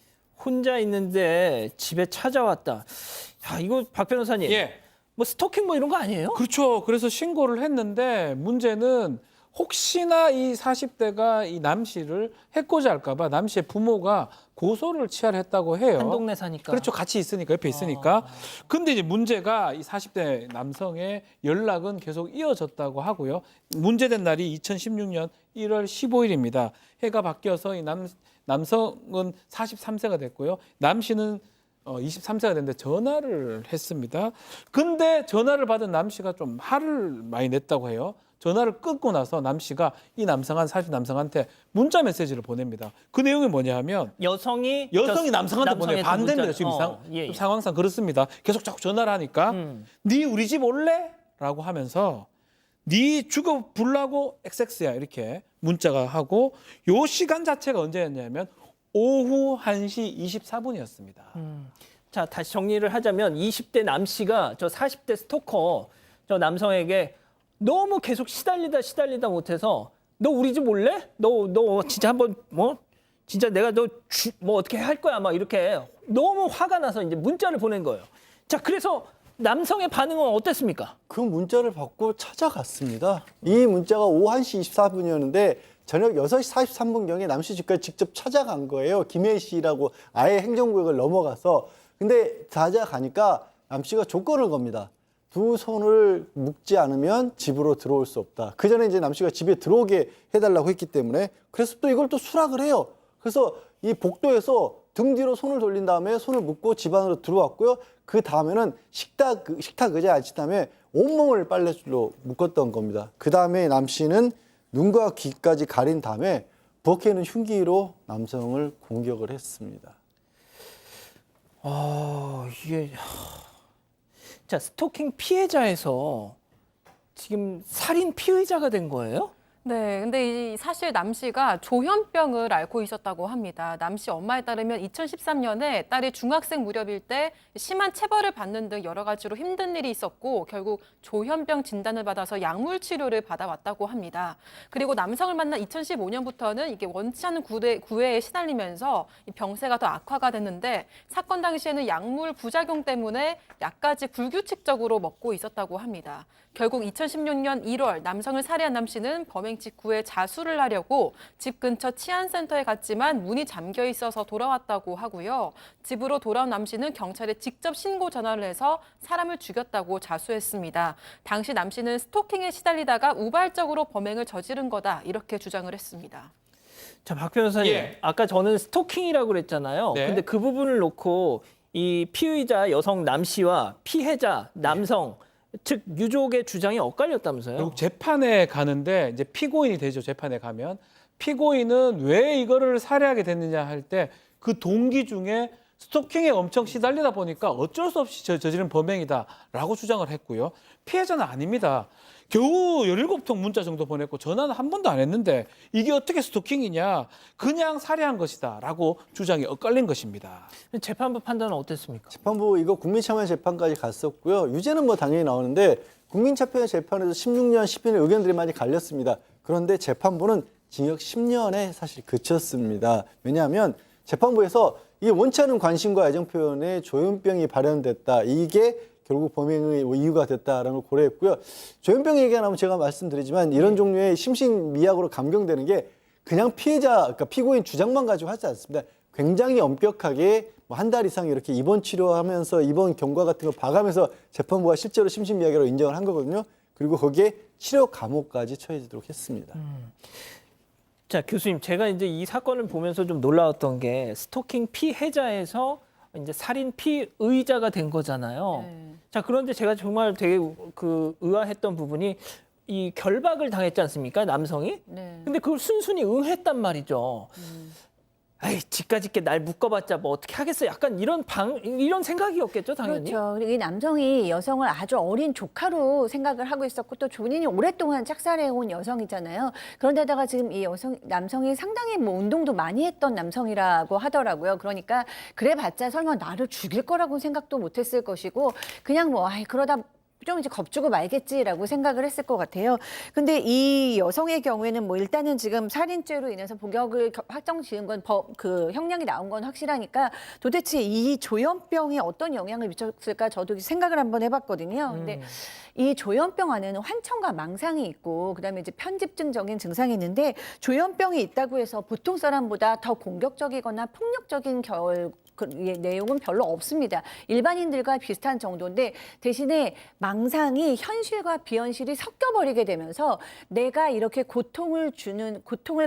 혼자 있는데 집에 찾아왔다. 야, 이거 박 변호사님. 예. 뭐 스토킹 뭐 이런 거 아니에요? 그렇죠. 그래서 신고를 했는데 문제는 혹시나 이 40대가 이 남 씨를 해코지 할까 봐 남 씨의 부모가 고소를 취하를 했다고 해요. 한 동네 사니까. 그렇죠. 같이 있으니까, 옆에 있으니까. 근데 이제 문제가 이 40대 남성의 연락은 계속 이어졌다고 하고요. 문제된 날이 2016년 1월 15일입니다. 해가 바뀌어서 이 남성은 43세가 됐고요. 남 씨는 23세가 됐는데 전화를 했습니다. 근데 전화를 받은 남 씨가 좀 화를 많이 냈다고 해요. 전화를 끊고 나서 남 씨가 이 남성한 40 남성한테 문자 메시지를 보냅니다. 그 내용이 뭐냐 하면 여성이 남성한테 보내 반대입니다. 지금 예. 상황상 그렇습니다. 계속 자꾸 전화를 하니까 네 우리 집 올래? 라고 하면서 네 주거 불라고 XX야 이렇게 문자가 하고 요 시간 자체가 언제였냐면 오후 1시 24분이었습니다. 자, 다시 정리를 하자면 20대 남 씨가 저 40대 스토커 저 남성에게 너무 계속 시달리다 못해서 너 우리 집 올래? 너 진짜 한번 뭐 진짜 내가 너 뭐 어떻게 할 거야 막 이렇게 너무 화가 나서 이제 문자를 보낸 거예요. 자, 그래서 남성의 반응은 어땠습니까? 그 문자를 받고 찾아갔습니다. 이 문자가 오후 1시 24분이었는데 저녁 6시 43분경에 남 씨 집까지 직접 찾아간 거예요. 김해시라고 아예 행정구역을 넘어가서. 근데 찾아가니까 남 씨가 조건을 겁니다. 두 손을 묶지 않으면 집으로 들어올 수 없다. 그 전에 이제 남 씨가 집에 들어오게 해달라고 했기 때문에 그래서 또 이걸 또 수락을 해요. 그래서 이 복도에서 등 뒤로 손을 돌린 다음에 손을 묶고 집 안으로 들어왔고요. 그 다음에는 식탁 의자에 앉힌 다음에 온몸을 빨래줄로 묶었던 겁니다. 그 다음에 남 씨는 눈과 귀까지 가린 다음에 부엌에 있는 흉기로 남성을 공격을 했습니다. 이게 자, 스토킹 피해자에서 지금 살인 피의자가 된 거예요? 네, 근데 이 사실 남 씨가 조현병을 앓고 있었다고 합니다. 남 씨 엄마에 따르면 2013년에 딸이 중학생 무렵일 때 심한 체벌을 받는 등 여러 가지로 힘든 일이 있었고 결국 조현병 진단을 받아서 약물 치료를 받아왔다고 합니다. 그리고 남성을 만난 2015년부터는 이게 원치 않는 구애에 시달리면서 이 병세가 더 악화가 됐는데 사건 당시에는 약물 부작용 때문에 약까지 불규칙적으로 먹고 있었다고 합니다. 결국 2016년 1월 남성을 살해한 남 씨는 범행 직후에 자수를 하려고 집 근처 치안센터에 갔지만 문이 잠겨 있어서 돌아왔다고 하고요. 집으로 돌아온 남 씨는 경찰에 직접 신고 전화를 해서 사람을 죽였다고 자수했습니다. 당시 남 씨는 스토킹에 시달리다가 우발적으로 범행을 저지른 거다 이렇게 주장을 했습니다. 자, 박 변호사님, 예. 아까 저는 스토킹이라고 그랬잖아요. 네. 근데 그 부분을 놓고 이 피의자 여성 남 씨와 피해자 남성 즉 유족의 주장이 엇갈렸다면서요? 결국 재판에 가는데 이제 피고인이 되죠. 재판에 가면 피고인은 왜 이거를 살해하게 됐느냐 할 때 그 동기 중에 스토킹에 엄청 시달리다 보니까 어쩔 수 없이 저지른 범행이다라고 주장을 했고요. 피해자는 아닙니다. 겨우 17통 문자 정도 보냈고 전화는 한 번도 안 했는데 이게 어떻게 스토킹이냐. 그냥 살해한 것이다라고 주장이 엇갈린 것입니다. 재판부 판단은 어땠습니까? 재판부 이거 국민참여 재판까지 갔었고요. 유죄는 뭐 당연히 나오는데 국민참여 재판에서 16년, 10년 의견들이 많이 갈렸습니다. 그런데 재판부는 징역 10년에 사실 그쳤습니다. 왜냐하면 재판부에서 이게 원치 않은 관심과 애정 표현에 조현병이 발현됐다. 이게 결국 범행의 이유가 됐다라는 걸 고려했고요. 조현병 얘기가 나오면 제가 말씀드리지만 이런 종류의 심신미약으로 감경되는 게 그냥 피해자, 그러니까 피고인 주장만 가지고 하지 않습니다. 굉장히 엄격하게 뭐 한 달 이상 이렇게 입원 치료하면서 입원 경과 같은 거 봐가면서 재판부가 실제로 심신미약으로 인정을 한 거거든요. 그리고 거기에 치료 감옥까지 처해지도록 했습니다. 자, 교수님, 제가 이제 이 사건을 보면서 좀 놀라웠던 게 스토킹 피해자에서 이제 살인 피의자가 된 거잖아요. 네. 자, 그런데 제가 정말 되게 의아했던 부분이 이 결박을 당했지 않습니까? 남성이? 네. 근데 그걸 순순히 응했단 말이죠. 아이, 지까짓게 날 묶어봤자 뭐 어떻게 하겠어? 약간 이런 생각이었겠죠, 당연히. 그렇죠. 그리고 이 남성이 여성을 아주 어린 조카로 생각을 하고 있었고 또 본인이 오랫동안 짝사랑해온 여성이잖아요. 그런데다가 지금 이 남성이 상당히 뭐 운동도 많이 했던 남성이라고 하더라고요. 그러니까 그래봤자 설마 나를 죽일 거라고 생각도 못했을 것이고 그냥 뭐 그러다 좀 이제 겁주고 말겠지라고 생각을 했을 것 같아요. 근데 이 여성의 경우에는 뭐 일단은 지금 살인죄로 인해서 복역을 확정 지은 건 그 형량이 나온 건 확실하니까 도대체 이 조현병이 어떤 영향을 미쳤을까 저도 생각을 한번 해봤거든요. 근데 이 조현병 안에는 환청과 망상이 있고 그다음에 이제 편집증적인 증상이 있는데 조현병이 있다고 해서 보통 사람보다 더 공격적이거나 폭력적인 내용은 별로 없습니다. 일반인들과 비슷한 정도인데 대신에 망상이 현실과 비현실이 섞여버리게 되면서 내가 이렇게 고통을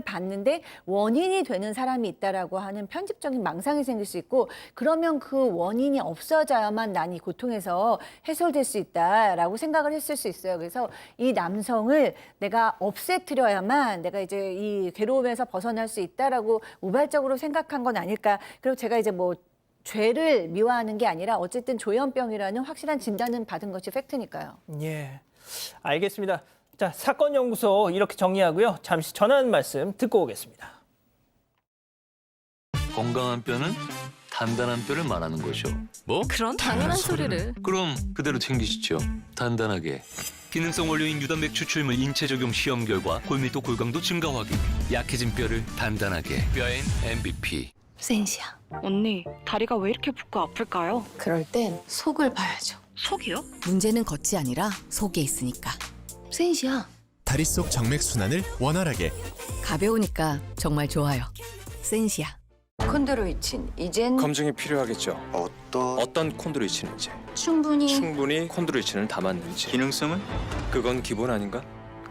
받는데 원인이 되는 사람이 있다라고 하는 편집적인 망상이 생길 수 있고 그러면 그 원인이 없어져야만 난 이 고통에서 해소될 수 있다라고 생각을 했을 수 있어요. 그래서 이 남성을 내가 없애뜨려야만 내가 이제 이 괴로움에서 벗어날 수 있다라고 우발적으로 생각한 건 아닐까. 그리고 제가 이제 뭐 죄를 미화하는 게 아니라 어쨌든 조현병이라는 확실한 진단은 받은 것이 팩트니까요. 예, 알겠습니다. 자, 사건 연구소 이렇게 정리하고요. 잠시 전하는 말씀 듣고 오겠습니다. 건강한 뼈는 단단한 뼈를 말하는 거죠. 뭐? 그런 당연한 소리를. 그럼 그대로 챙기시죠. 단단하게. 기능성 원료인 유단백 추출물 인체 적용 시험 결과 골밀도 골강도 증가 확인. 약해진 뼈를 단단하게. 뼈엔 MVP. 센시야. 언니, 다리가 왜 이렇게 붓고 아플까요? 그럴 땐 속을 봐야죠. 속이요? 문제는 겉이 아니라 속에 있으니까. 센시야. 다리 속 정맥 순환을 원활하게. 가벼우니까 정말 좋아요. 센시야. 콘드로이친, 이젠 검증이 필요하겠죠. 어떤 콘드로이친인지, 충분히 콘드로이친을 담았는지. 기능성은? 그건 기본 아닌가?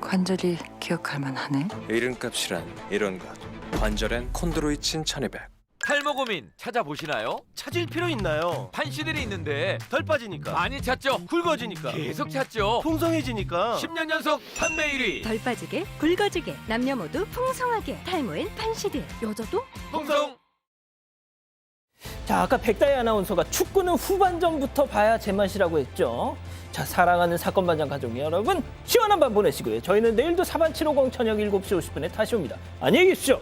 관절이 기억할 만하네. 이름값이란 이런 것. 관절엔 콘드로이친 1200. 탈모 고민 찾아보시나요? 찾을 필요 있나요? 판시들이 있는데 덜 빠지니까, 많이 찾죠? 굵어지니까, 계속 찾죠? 풍성해지니까. 10년 연속 판매 1위 덜 빠지게, 굵어지게, 남녀 모두 풍성하게. 탈모엔 판시드, 여자도 풍성. 자, 아까 백다희 아나운서가 축구는 후반전부터 봐야 제맛이라고 했죠. 자, 사랑하는 사건반장 가족 여러분, 시원한 밤 보내시고요. 저희는 내일도 4반 750 저녁 7시 50분에 다시 옵니다. 안녕히 계십시오.